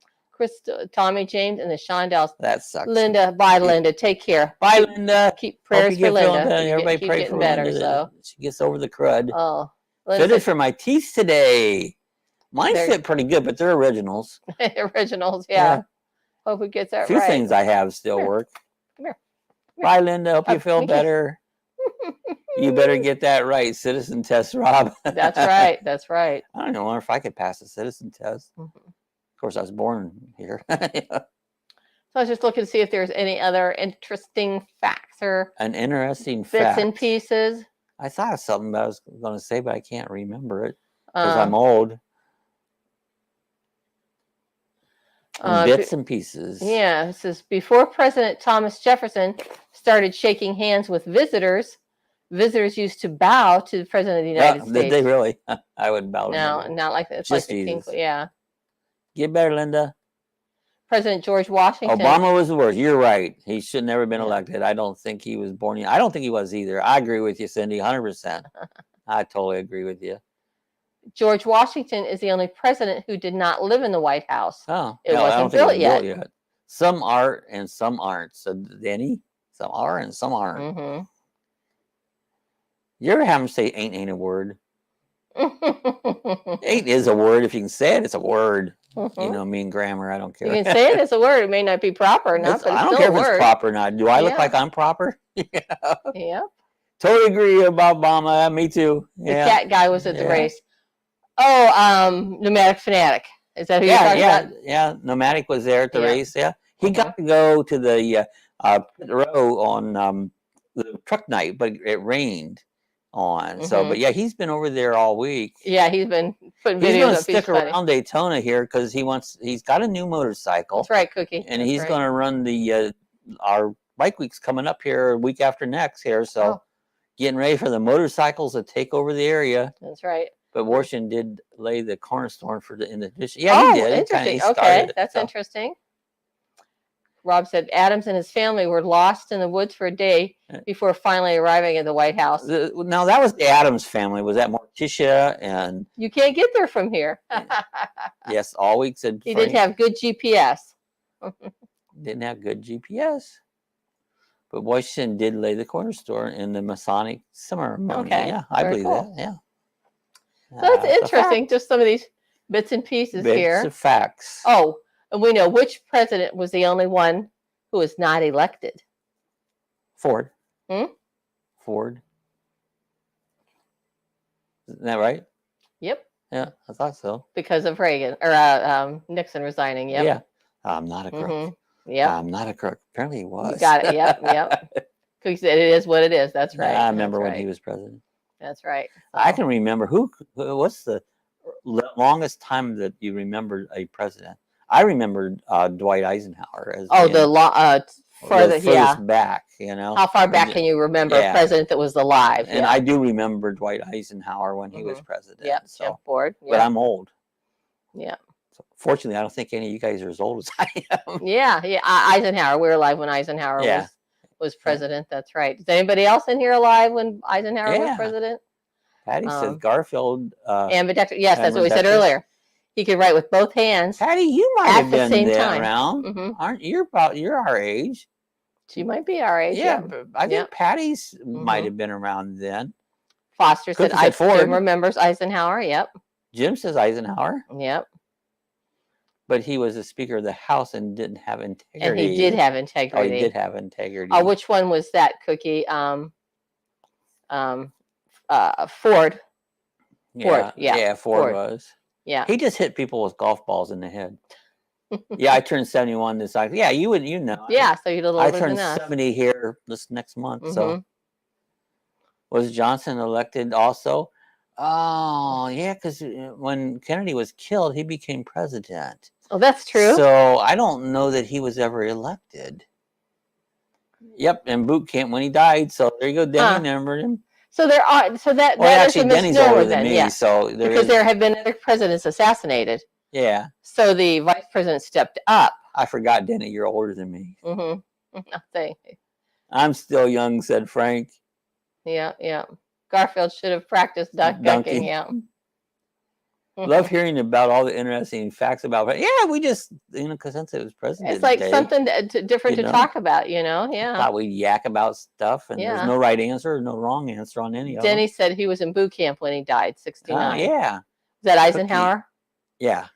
Tommy James and the Shondells. That sucks. Linda, bye, Linda. Take care. Bye, Linda. Keep prayers for Linda. Everybody pray for Linda. So she gets over the crud. Oh, fitted for my teeth today. Mine fit pretty good, but they're originals. Originals, yeah. Hope it gets that right. A few things I have still work. Come here. Bye, Linda. Hope you feel better. You better get that right. Citizen test, Rob. That's right. That's right. I don't know if I could pass a citizen test. Of course, I was born here. So I was just looking to see if there's any other interesting facts or an interesting bits and pieces. I thought of something that I was going to say, but I can't remember it because I'm old. Bits and pieces. Yeah, it says before President Thomas Jefferson started shaking hands with visitors used to bow to the President of the United States. Did they really? I would bow. No, not like that. It's just like the king. Yeah. Get better, Linda. President George Washington. Obama was the worst. You're right. He should never have been elected. I don't think he was born. I don't think he was either. I agree with you, Cindy, 100%. I totally agree with you. George Washington is the only president who did not live in the White House. Oh, it wasn't built yet. Some are and some aren't. So, Denny, some are and some aren't. You ever have him say ain't a word? Ain't is a word. If you can say it, it's a word. You know, me and grammar, I don't care. You can say it as a word. It may not be proper or not, but I don't care if it's proper or not. Do I look like I'm proper? Yeah. Totally agree about Obama. Me too. The cat guy was at the race. Oh, Nomadic Fanatic. Is that who you're talking about? Yeah, Nomadic was there at the race. Yeah. He got to go to the row on the truck night, but it rained on. So, but yeah, he's been over there all week. Yeah, he's been putting videos up. He's going to stick around Daytona here because he's got a new motorcycle. That's right, Cookie. And he's going to run our bike week's coming up here week after next here. So getting ready for the motorcycles to take over the area. That's right. But Washington did lay the cornerstone in addition. Yeah, he did. Interesting. Okay, that's interesting. Rob said Adams and his family were lost in the woods for a day before finally arriving at the White House. Now, that was the Adams family. Was that Morticia and... You can't get there from here. Yes, all week said... He didn't have good GPS. Didn't have good GPS. But Washington did lay the cornerstone in the Masonic ceremony. Okay. Yeah, I believe that. Yeah. So that's interesting. Just some of these bits and pieces here. Bits of facts. Oh, and we know which president was the only one who was not elected. Ford. Ford. Isn't that right? Yep. Yeah, I thought so. Because of Reagan or Nixon resigning. Yep. Yeah. I'm not a crook. Yeah. I'm not a crook. Apparently he was. You got it. Yep. Cookie said it is what it is. That's right. I remember when he was president. That's right. I can remember what's the longest time that you remembered a president? I remembered Dwight Eisenhower as further, furthest back, you know. How far back can you remember a president that was alive? And I do remember Dwight Eisenhower when he was president. Yep, so, board. Yep. But I'm old. Yeah. So fortunately, I don't think any of you guys are as old as I am. Yeah, yeah. Eisenhower. We were alive when Eisenhower was president. That's right. Is anybody else in here alive when Eisenhower was president? Patty says Garfield. Ambidextrous. Yes, that's what we said earlier. He could write with both hands. Patty, you might have been around. Aren't you? You're our age. She might be our age. Yeah, I think Patty's might have been around then. Foster said Ford. Jim remembers Eisenhower. Yep. Jim says Eisenhower. Yep. But he was the Speaker of the House and didn't have integrity. And he did have integrity. Oh, he did have integrity. Oh, which one was that, Cookie? Ford. Yeah. Yeah, Ford was. Yeah. He just hit people with golf balls in the head. Yeah, I turned 71 this year. Yeah, you would, you know. Yeah, so you're a little older than us. I turned 70 here this next month. So was Johnson elected also? Oh, yeah, because when Kennedy was killed, he became president. Oh, that's true. So I don't know that he was ever elected. Yep, in boot camp when he died. So there you go, Denny remembered him. So there are, so that actually, is a Denny's older than me, so because there have been other presidents assassinated. Yeah. So the vice president stepped up. I forgot, Denny, you're older than me. Nothing. I'm still young, said Frank. Yeah, yeah. Garfield should have practiced ducking. Yeah. Love hearing about all the interesting facts about it. Yeah, we just, because since it was president, it's like something different to talk about, Yeah. Thought we'd yak about stuff, and there's no right answer, no wrong answer on any of them. Denny said he was in boot camp when he died, 69. Yeah. Is that Eisenhower? Yeah.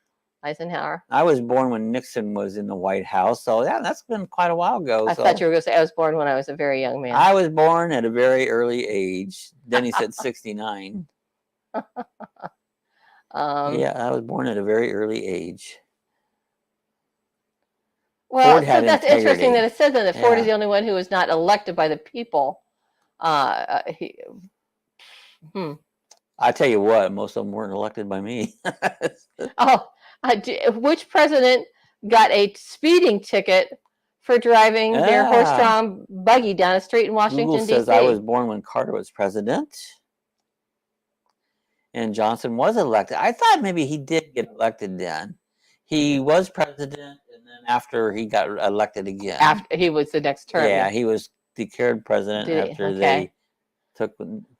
Eisenhower. I was born when Nixon was in the White House, so yeah, that's been quite a while ago. I thought you were going to say I was born when I was a very young man. I was born at a very early age. Denny said 69. Yeah, I was born at a very early age. Well, so that's interesting that it says that Ford is the only one who was not elected by the people. I tell you what, most of them weren't elected by me. Which president got a speeding ticket for driving their horse-drawn buggy down a street in Washington, Google says D.C.? I was born when Carter was president. And Johnson was elected. I thought maybe he did get elected then. He was president, and then after he got elected again. After he was the next term. Yeah, he was declared president after they took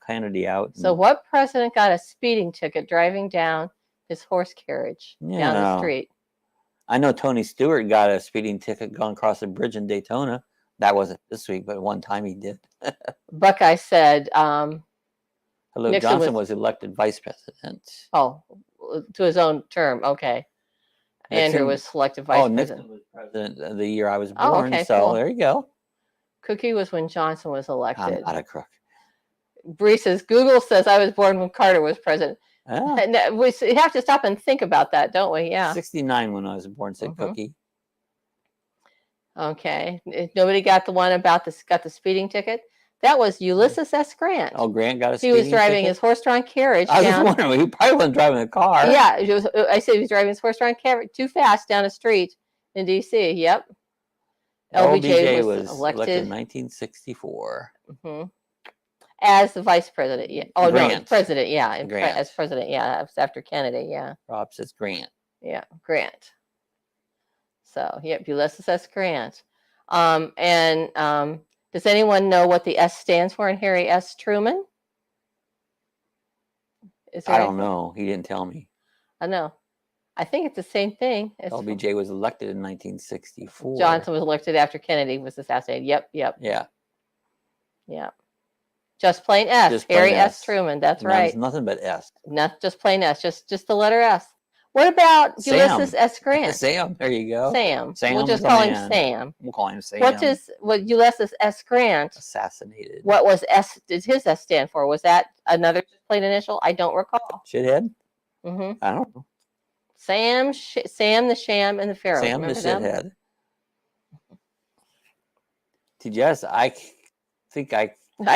Kennedy out. So what president got a speeding ticket driving down his horse carriage down the street? I know Tony Stewart got a speeding ticket going across the bridge in Daytona. That wasn't this week, but one time he did. Buckeye said... Hello, Nixon Johnson was elected vice president. Oh, to his own term. Okay. Nixon, Andrew was selected vice president. Nixon was president the year I was born. So there you go. Cookie was when Johnson was elected. I'm not a crook. Bree says, Google says I was born when Carter was president. We have to stop and think about that, don't we? Yeah. 69 when I was born, said Cookie. Okay. Nobody got the one about got the speeding ticket? That was Ulysses S. Grant. Oh, Grant got a speeding ticket? He was driving his horse-drawn carriage I was wondering, he probably wasn't driving a car. Yeah, I said he was driving his horse-drawn carriage too fast down a street in D.C. Yep. LBJ was elected in 1964. As the vice president. Yeah. Oh, Grant. No, president, yeah. Grant. As president, yeah. After Kennedy, yeah. Rob says Grant. Yeah, Grant. So, yep, Ulysses S. Grant. Does anyone know what the S stands for in Harry S. Truman? I don't know. He didn't tell me. I know. I think it's the same thing. LBJ was elected in 1964. Johnson was elected after Kennedy was assassinated. Yep. Yeah. Yeah. Just plain S. Just Harry plain S. Truman. That's right. It's nothing but S. Not just plain S. Just the letter S. What about Ulysses S. Grant? Sam. There you go. Sam. We'll just call him Sam. We'll call him Sam. What Ulysses S. Grant assassinated? What was S? Did his S stand for? Was that another plain initial? I don't recall. Shithead. I don't know. Sam the Sham and the Pharaoh. Sam the Shithead. Yes, I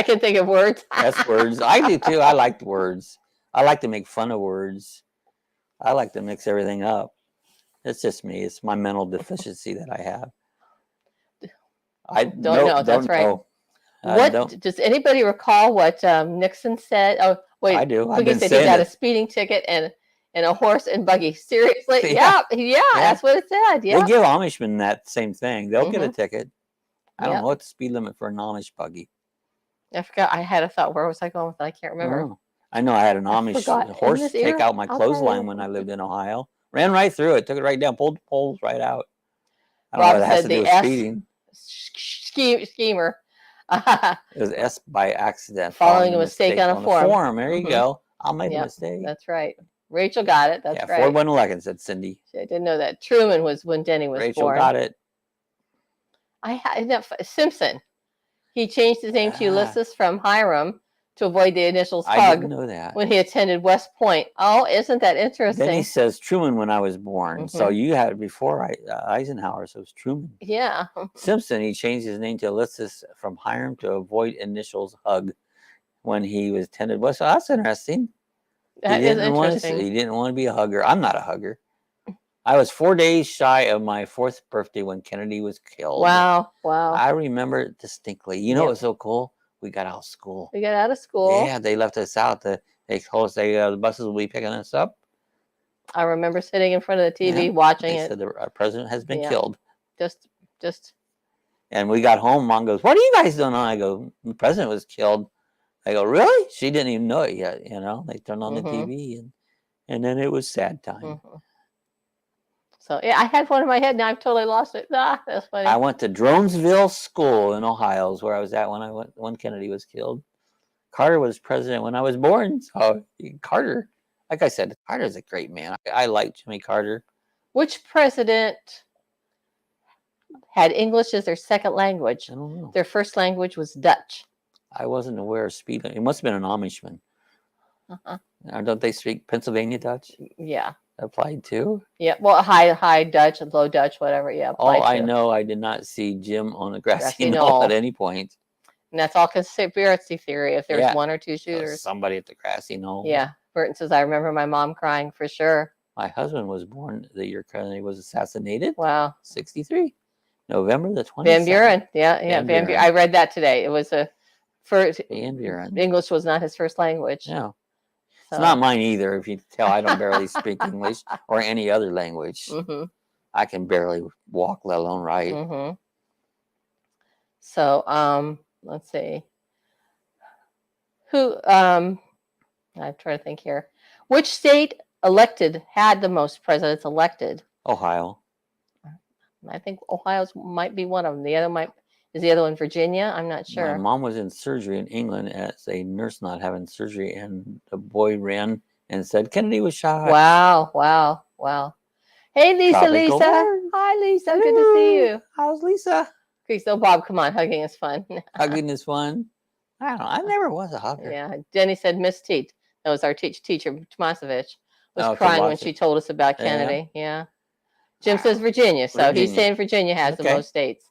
can think of words. S words. I do too. I like words. I like to make fun of words. I like to mix everything up. It's just me. It's my mental deficiency that I have. I don't know. That's right. Know. What does anybody recall what Nixon said? Oh, wait, I do. Quickie said he got a speeding ticket and a horse and buggy. Seriously? Yeah, that's what it said. Yeah. They give Amishmen that same thing. They'll get a ticket. I don't know what the speed limit for an Amish buggy. I forgot. I had a thought. Where was I going with that? I can't remember. I know I had an Amish horse take out my clothesline when I lived in Ohio. Ran right through it. Took it right down. Pulled the poles right out. I don't know what it has to do with speeding. Schemer. It was S by accident. Following a mistake on a form. There you go. I'll make a mistake. That's right. Rachel got it. That's right. 4111, said Cindy. I didn't know that. Truman was when Denny was Rachel born. Rachel got it. Simpson. He changed his name to Ulysses from Hiram to avoid the initials Hug. I didn't know that. When he attended West Point. Oh, isn't that interesting? Then he says Truman when I was born. So you had it before Eisenhower, so it was Truman. Yeah. Simpson, he changed his name to Ulysses from Hiram to avoid initials Hug when he was attended West. So that's interesting. That is interesting. He didn't want to be a hugger. I'm not a hugger. I was 4 days shy of my 4th birthday when Kennedy was killed. Wow. I remember it distinctly. You know what was so cool? We got out of school. Yeah, they left us out. They told us the buses will be picking us up. I remember sitting in front of the TV watching it. They said our president has been killed. Just. And we got home. Mom goes, "What are you guys doing?" I go, "The president was killed." I go, "Really?" She didn't even know it yet. They turned on the TV, and then it was sad time. So I had one in my head. Now I've totally lost it. That's funny. I went to Dronesville School in Ohio, is where I was at when Kennedy was killed. Carter was president when I was born. So Carter, like I said, Carter's a great man. I like Jimmy Carter. Which president had English as their second language? I don't know. Their first language was Dutch. I wasn't aware of speed. It must have been an Amishman. Don't they speak Pennsylvania Dutch? Yeah. Applied to? Yeah, well, high Dutch and low Dutch, whatever. Yeah. I know I did not see Jim on a grassy knoll at any point. And that's all conspiracy theory. If there's one or two shooters, somebody at the grassy knoll. Yeah, Burton says I remember my mom crying for sure. My husband was born the year Kennedy was assassinated. Wow. 63, November the 27th. Van Buren, Van Buren. I read that today. It was first. Van Buren. English was not his first language. No. It's not mine either. If you tell, I don't barely speak English or any other language. I can barely walk, let alone write. So, let's see. I'm trying to think here. Which state had the most presidents elected? Ohio. I think Ohio's might be one of them. Is the other one Virginia? I'm not sure. My mom was in surgery in England as a nurse not having surgery, and the boy ran and said Kennedy was shot. Wow. Hey, Lisa. Hi, Lisa. Hello. Good to see you. How's Lisa? So, Bob, come on. Hugging is fun. Hugging is fun. I don't know. I never was a hugger. Yeah. Jenny said Miss Teet. That was our teacher, Tomasevich, was crying when she told us about Kennedy. Yeah. Jim says Virginia. So he's saying Virginia has the most states.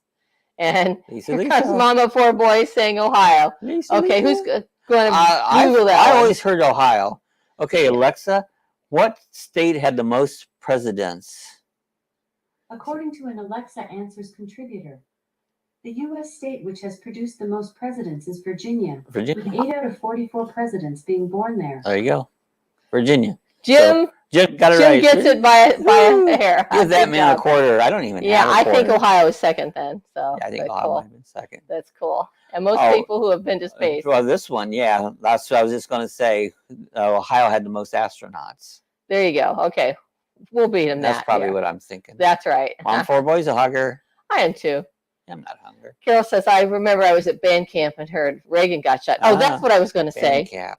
And here comes Mama Four Boys saying Ohio. Who's going to Google that? I always heard Ohio. Okay, Alexa, what state had the most presidents? According to an Alexa Answers contributor, the U.S. state which has produced the most presidents is Virginia. With 8 out of 44 presidents being born there. There you go. Virginia. Jim got it right. Jim gets it by a hair. Give that man a quarter. I don't even have a quarter. I think Ohio is second then. So I think Ohio might have been second. That's cool. And most people who have been to space. Well, this one, that's what I was just going to say. Ohio had the most astronauts. There you go. Okay. We'll beat him. That's probably what I'm thinking. That's right. Mom Four Boys a hugger. I am too. I'm not hungry. Carol says, I remember I was at band camp and heard Reagan got shot. Oh, that's what I was going to say. Camp.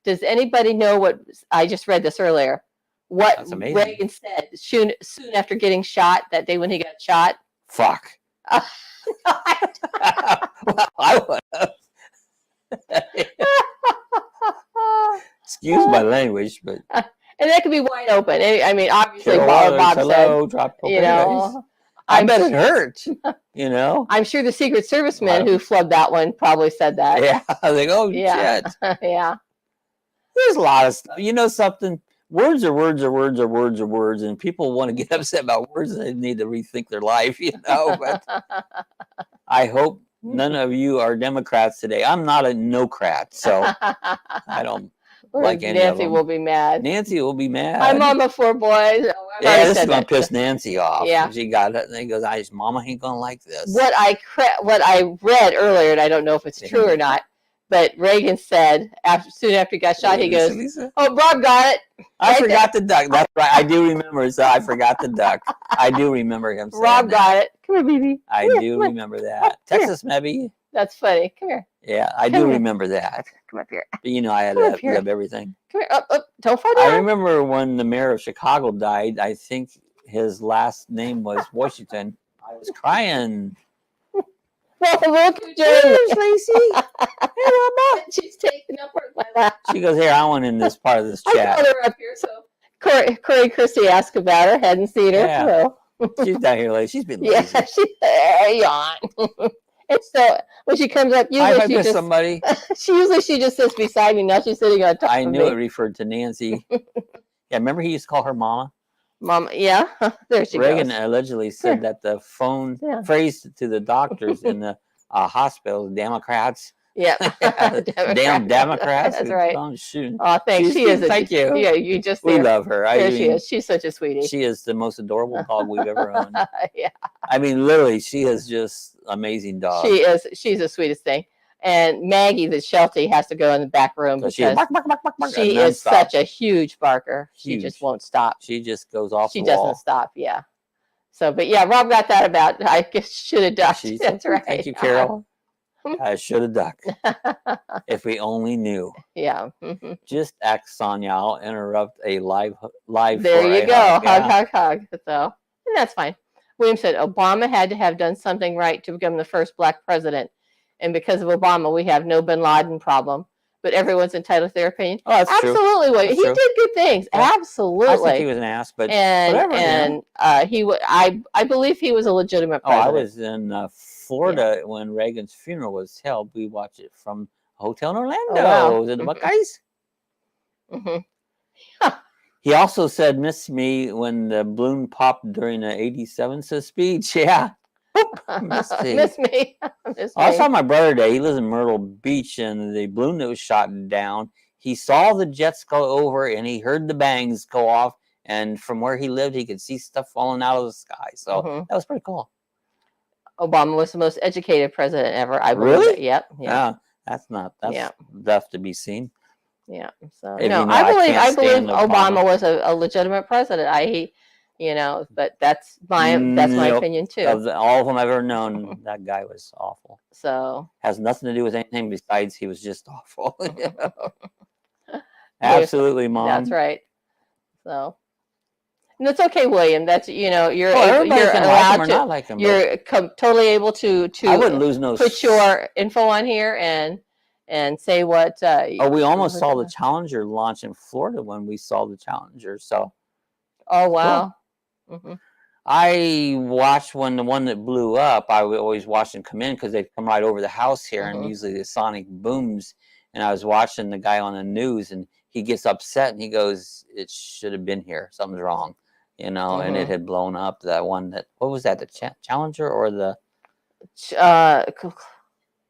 Does anybody know what, I just read this earlier, what Reagan said soon after getting shot, that day when he got shot? Fuck. Well, I would have. Excuse my language, but. And that could be wide open. I mean, obviously, Bob said, I bet it hurt, I'm sure the Secret Service man who flubbed that one probably said that. Yeah, I think, shit. Yeah. There's a lot of stuff. You know something? words are words are words are words are words, and people want to get upset about words. They need to rethink their life, But I hope none of you are Democrats today. I'm not a no-crat, so I don't like any of them. Nancy will be mad. Nancy will be mad. Hi, Mama, 4 boys. Oh, yeah, this is gonna piss Nancy off. Yeah, she got it, and he goes, Mama ain't gonna like this." What I read earlier, and I don't know if it's true or not, but Reagan said soon after he got shot, he goes, "Oh, Rob got it." I forgot the duck. That's right. I do remember. So I forgot the duck. I do remember him saying Rob got it. Come here, baby. I do remember that. Texas, maybe. That's funny. Come here. Yeah, I do remember that. Come up here. But I had to live everything. Come here. Up. Don't fall down. I remember when the mayor of Chicago died. I think his last name was Washington. I was crying. Look at Lacey. Hey, Mama. She's taking up my lap. She goes, "Here, I want in this part of this chat." I put her up here, so Corey Christie asked about her. Hadn't seen her. Yeah. So. She's down here late. She's been lazy. Yeah, she's yawn. And so when she comes up, usually she just somebody. she just sits beside me. Now she's sitting on top I of knew me. it referred to Nancy. Yeah, remember he used to call her Mama? Mama, yeah. There she Reagan goes. allegedly said that the phone phrase to the doctors in the hospital, Democrats. Yeah. Damn Democrats. That's right. Oh, shoot. Oh, thanks. Thank you. Yeah, you just We love her. There she is. She's such a sweetie. She is the most adorable dog we've ever owned. Yeah. I mean, literally, she is just amazing dog. She is. She's the sweetest thing. And Maggie, the Sheltie, has to go in the back room because she is such a huge barker. She just won't stop. She just goes off the wall. She doesn't stop, yeah. So, but yeah, Rob got that about, I guess, should have ducked. That's right. Thank you, Carol. I should have ducked. If we only knew. Yeah. Just act, Sonia. I'll interrupt a live. There you go. Hug. So, and that's fine. William said Obama had to have done something right to become the first black president. And because of Obama, we have no bin Laden problem. But everyone's entitled to their opinion. Oh, that's absolutely. True. He did good things. Yeah. Absolutely. I think he was an ass, but whatever. And I believe he was a legitimate president. I was in Florida when Reagan's funeral was held. We watched it from a hotel in Orlando. Oh, wow. Was it the Buckeyes? He also said, "Miss me" when the balloon popped during the 87 speech. Yeah. Miss me. I saw my brother today. He lives in Myrtle Beach, and the balloon that was shot down, he saw the jets go over, and he heard the bangs go off. And from where he lived, he could see stuff falling out of the sky. So that was pretty cool. Obama was the most educated president ever. I believe. Really? Yep. Yeah. That's left to be seen. Yeah. So if no, I believe Obama was a legitimate president. But that's my opinion too. Of all of them I've ever known, that guy was awful. So has nothing to do with anything besides he was just awful. Absolutely, Mom. That's right. So, and it's okay, William. That's you're allowed to. Not like him, you're totally able to. I wouldn't lose no. Put your info on here and say what. We almost saw the Challenger launch in Florida when we saw the Challenger. So. Oh wow. Cool. I watched when the one that blew up. I would always watch them come in because they come right over the house here, and usually the sonic booms. And I was watching the guy on the news, and he gets upset, and he goes, "It should have been here. Something's wrong," And it had blown up. That one what was that? The Challenger or the? The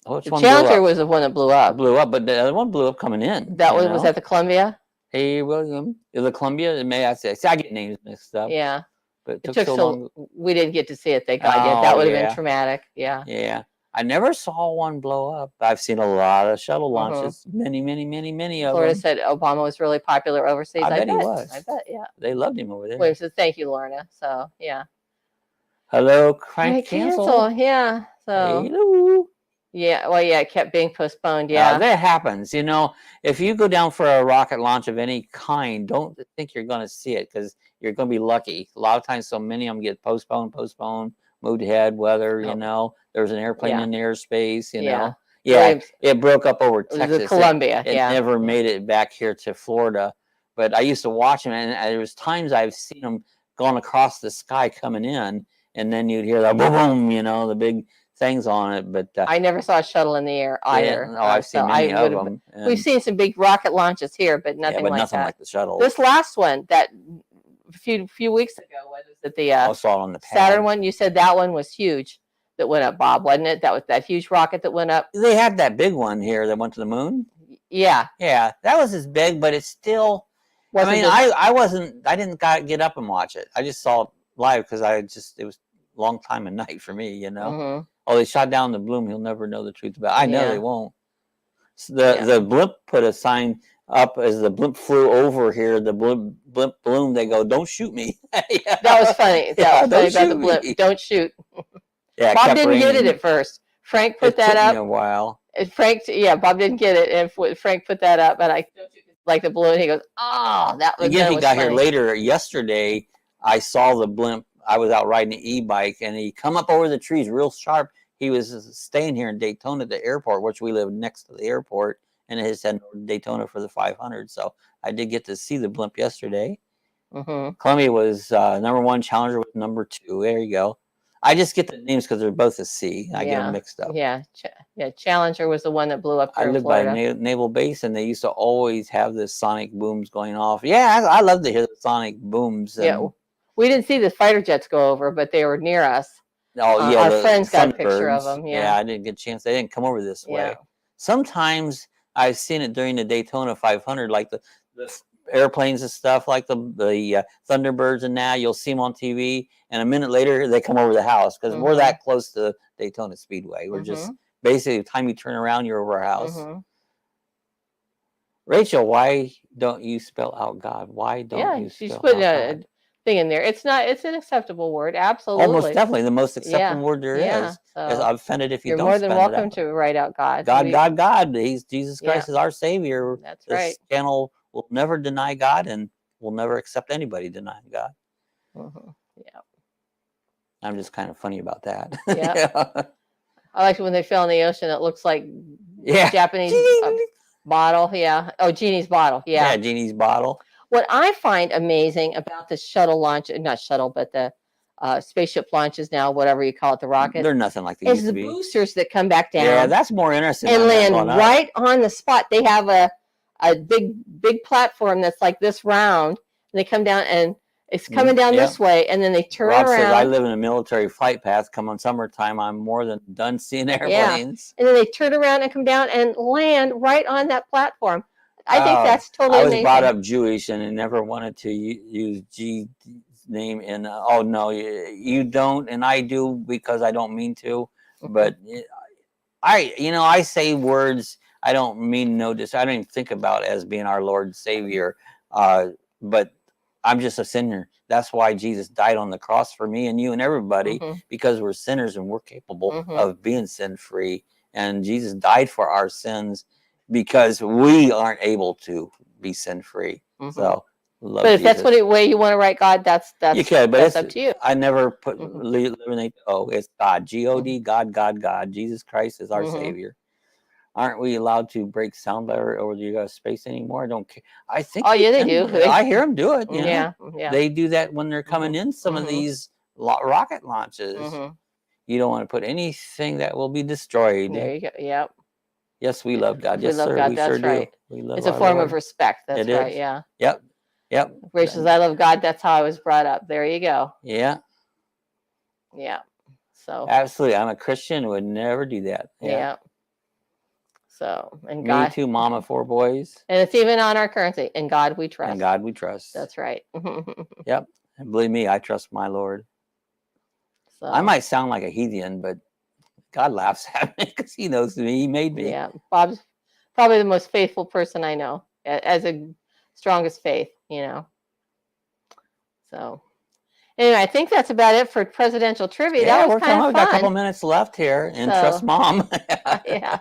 Challenger was the one that blew up. Blew up, but the other one blew up coming in. That was at the Columbia. Hey, William, is it Columbia? It may I say? See, I get names mixed up. Yeah. But it took so long. We didn't get to see it, thank God. That would have been traumatic. Yeah. Yeah. I never saw one blow up. I've seen a lot of shuttle launches. Many of Florida them. said Obama was really popular overseas. I bet he was. I bet, yeah. They loved him over there. William says, thank you, Lorna. So, yeah. Hello, crank cancel. Yeah. So. Hello. Yeah, well, yeah, it kept being postponed, yeah. That happens. If you go down for a rocket launch of any kind, don't think you're going to see it because you're going to be lucky. A lot of times, so many of them get postponed, moved ahead, weather, There was an airplane in the airspace, Yeah, it broke up over Texas. Columbia, It never made it back here to Florida. But I used to watch them, and there was times I've seen them going across the sky coming in, and then you'd hear that boom, the big things on it, but I never saw a shuttle in the air either. Yeah, no, I've seen many of them. We've seen some big rocket launches here, but nothing like nothing that. like the shuttle. This last one, that few weeks ago, what was it? The I saw it on the pad. Saturn one. You said that one was huge. That went up, Bob, wasn't it? That was that huge rocket that went up. They had that big one here that went to the moon. Yeah. Yeah, that was as big, but it's still. I didn't get up and watch it. I just saw it live because it was a long time of night for me, you know. Oh, they shot down the bloom. He'll never know the truth about it. I know they won't. So the blimp put a sign up as the blimp flew over here. The blimp bloom. They go, "Don't shoot me." That was funny. That was funny about the blimp. Don't shoot. Yeah, Bob didn't get it at first. Frank put that up. It took me a while. Bob didn't get it, and Frank put that up, and I like the balloon. He goes, "Oh, that was." Again, he got here later. Yesterday, I saw the blimp. I was out riding an e-bike, and he come up over the trees real sharp. He was staying here in Daytona at the airport, which we live next to the airport, and it has had Daytona for the 500. So I did get to see the blimp yesterday. Columbia was number 1, Challenger was number 2. There you go. I just get the names because they're both a C. I get them mixed up. Yeah, Challenger was the one that blew up here I live by a naval base, and they used to always have the sonic booms going off. Yeah, I love to hear the sonic booms. Yeah, we didn't see the fighter jets go over, but they were near us. Oh, yeah. Our friends got a picture of them. Yeah, I didn't get a chance. They didn't come over this way. Sometimes I've seen it during the Daytona 500, like the airplanes and stuff, like the Thunderbirds, and now you'll see them on TV, and a minute later they come over the house because we're that close to Daytona Speedway. We're just basically the time you turn around, you're over our house. Rachel, why don't you spell out God? Why don't you spell out God? Thing in there. It's an acceptable word. Absolutely. Almost definitely the most acceptable word there is. So I'm offended if you don't. You're more than welcome to write out God. God. Jesus Christ is our Savior. That's right. This channel will never deny God and will never accept anybody denying God. Yeah. I'm just kind of funny about that. Yeah. I like when they fell in the ocean. It looks like Japanese bottle. Yeah. Oh, Genie's bottle. Yeah. Yeah, Genie's bottle. What I find amazing about the shuttle launch, not shuttle, but the spaceship launches now, whatever you call it, the rocket. They're nothing like they used to be. Is the boosters that come back down. Yeah, that's more interesting. And land right on the spot. They have a big platform that's like this round, and they come down, and it's coming down this way, and then they turn around. Says, I live in a military flight path. Come on summertime, I'm more than done seeing airplanes. And then they turn around and come down and land right on that platform. I think that's totally amazing. I was brought up Jewish, and I never wanted to use G's name in. Oh no, you don't, and I do because I don't mean to. But I say words I don't mean I don't even think about as being our Lord and Savior. But I'm just a sinner. That's why Jesus died on the cross for me and you and everybody, because we're sinners and we're capable of being sin free. And Jesus died for our sins because we aren't able to be sin free. So, but if that's what way you want to write God, that's you can, but that's up to you. I never put eliminate. Oh, it's God, God, God. Jesus Christ is our Savior. Aren't we allowed to break sound barrier over the space anymore? I don't care. I think. Oh yeah, they do. I hear them do it. You know? Yeah. They do that when they're coming in some of these rocket launches. You don't want to put anything that will be destroyed. There you go. Yep. Yes, we love God. Yes, we love sir. God. We that's sure right. do. We love it's a form of respect. That's right. Is. Yeah. Yep. Rachel says, I love God. That's how I was brought up. There you go. Yeah. So. Absolutely. I'm a Christian. Would never do that. Yeah. So, and God. Me too, mom of 4 boys. And it's even on our currency. In God we trust. In God we trust. That's right. Yep. And believe me, I trust my Lord. So. I might sound like a heathen, but God laughs at me because he knows me. He made me. Yeah. Bob's probably the most faithful person I know, as a strongest faith, So, anyway, I think that's about it for presidential trivia. Yeah, that was kind of fun. We've got a couple minutes left here, and trust mom. Yeah.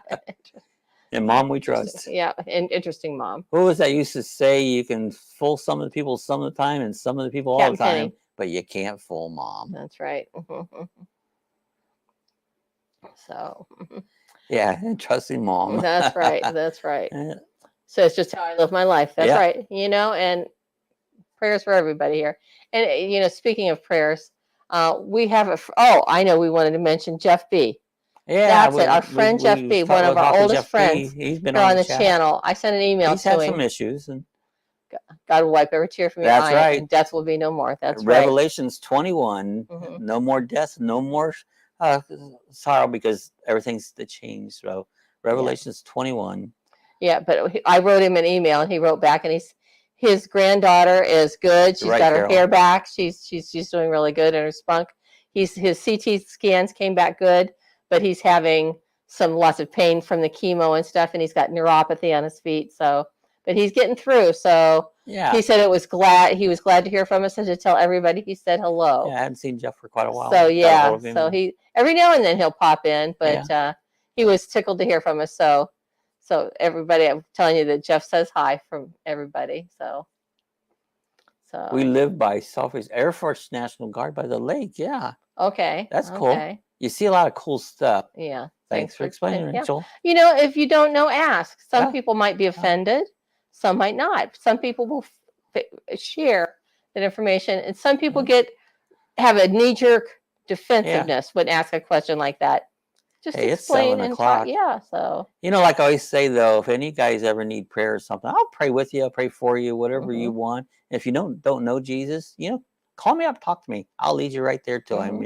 And mom we trust. Yeah, and interesting mom. Who was that used to say you can fool some of the people some of the time and some of the people all the time, but you can't fool mom. That's right. So. Yeah, and trusting mom. That's right. That's right. So it's just how I live my life. That's right. And prayers for everybody here. And, speaking of prayers, we have I know we wanted to mention Jeff B. Yeah, That's it. Our friend Jeff B, one of our oldest friends He's been here on the chat. channel. I sent an email He's to had him. some issues, and God will wipe every tear from your eye, right. and death will be no more. That's right. Revelations 21, no more death, no more sorrow, because everything's changed. So Revelations 21. Yeah, but I wrote him an email, and he wrote back, and his granddaughter is good. She's got her hair back. She's doing really good in her spunk. His CT scans came back good, but he's having lots of pain from the chemo and stuff, and he's got neuropathy on his feet. So, but he's getting through. So yeah, he said he was glad to hear from us and to tell everybody he said hello. Yeah, I hadn't seen Jeff for quite a while. So yeah, so he every now and then he'll pop in, but he was tickled to hear from us. So everybody, I'm telling you that Jeff says hi from everybody. So we live by Selfish Air Force National Guard by the lake. Yeah. Okay. That's cool. You see a lot of cool stuff. Yeah. Thanks for explaining, Rachel. You know, if you don't know, ask. Some people might be offended. Some might not. Some people will share that information, and some people have a knee-jerk defensiveness when ask a question like that. Just explain and talk. Yeah, so. You know, like I always say, though, if any guys ever need prayer or something, I'll pray with you. I'll pray for you, whatever you want. If you don't know Jesus, call me up, talk to me. I'll lead you right there to him,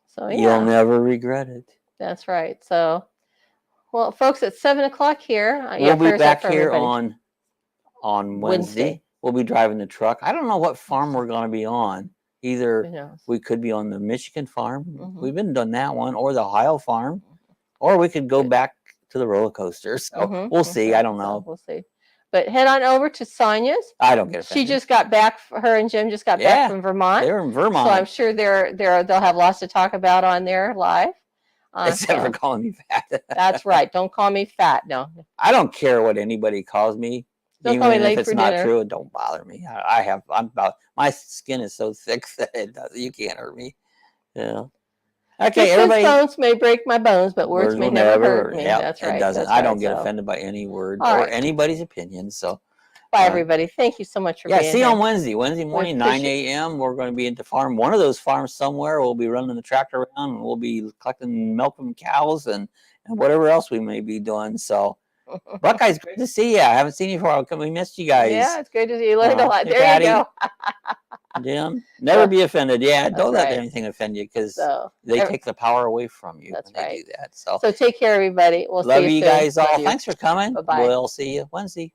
So, You'll never regret it. That's right. So, well, folks, it's 7 o'clock here. We'll be back here on Wednesday. We'll be driving the truck. I don't know what farm we're going to be on. Either we could be on the Michigan farm. We've been doing that one, or the Ohio farm, or we could go back to the roller coaster. So we'll see. I don't know. So we'll see. But head on over to Sonia's. I don't get offended. She just got back. Her and Jim just got back from Vermont. They're in Vermont. So I'm sure they'll have lots to talk about on there live. Except for calling me fat. That's right. Don't call me fat. No. I don't care what anybody calls me. Don't Even call me late if it's for not dinner. true, it don't bother me. My skin is so thick that you can't hurt me. Yeah. Okay, everybody. Bones may break my bones, but words may never hurt me. That's right. It doesn't. I don't get offended by any word or anybody's opinion. So, bye, everybody. Thank you so much for being here. See you on Wednesday. Wednesday morning, 9 a.m. We're going to be at the farm. One of those farms somewhere. We'll be running the tractor around, and we'll be collecting milk from cows and whatever else we may be doing. So. Buckeyes, great to see you. I haven't seen you for a while. We missed you guys. Yeah, it's great to see you. Learned a lot. There you go. Jim, never be offended. Yeah, don't let anything offend you, because they take the power away from you when they do that. So take care, everybody. We'll love see you you guys all. You. Thanks for coming. Bye-bye. We'll see you Wednesday.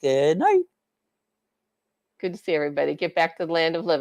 Good night. Good to see everybody. Get back to the land of living.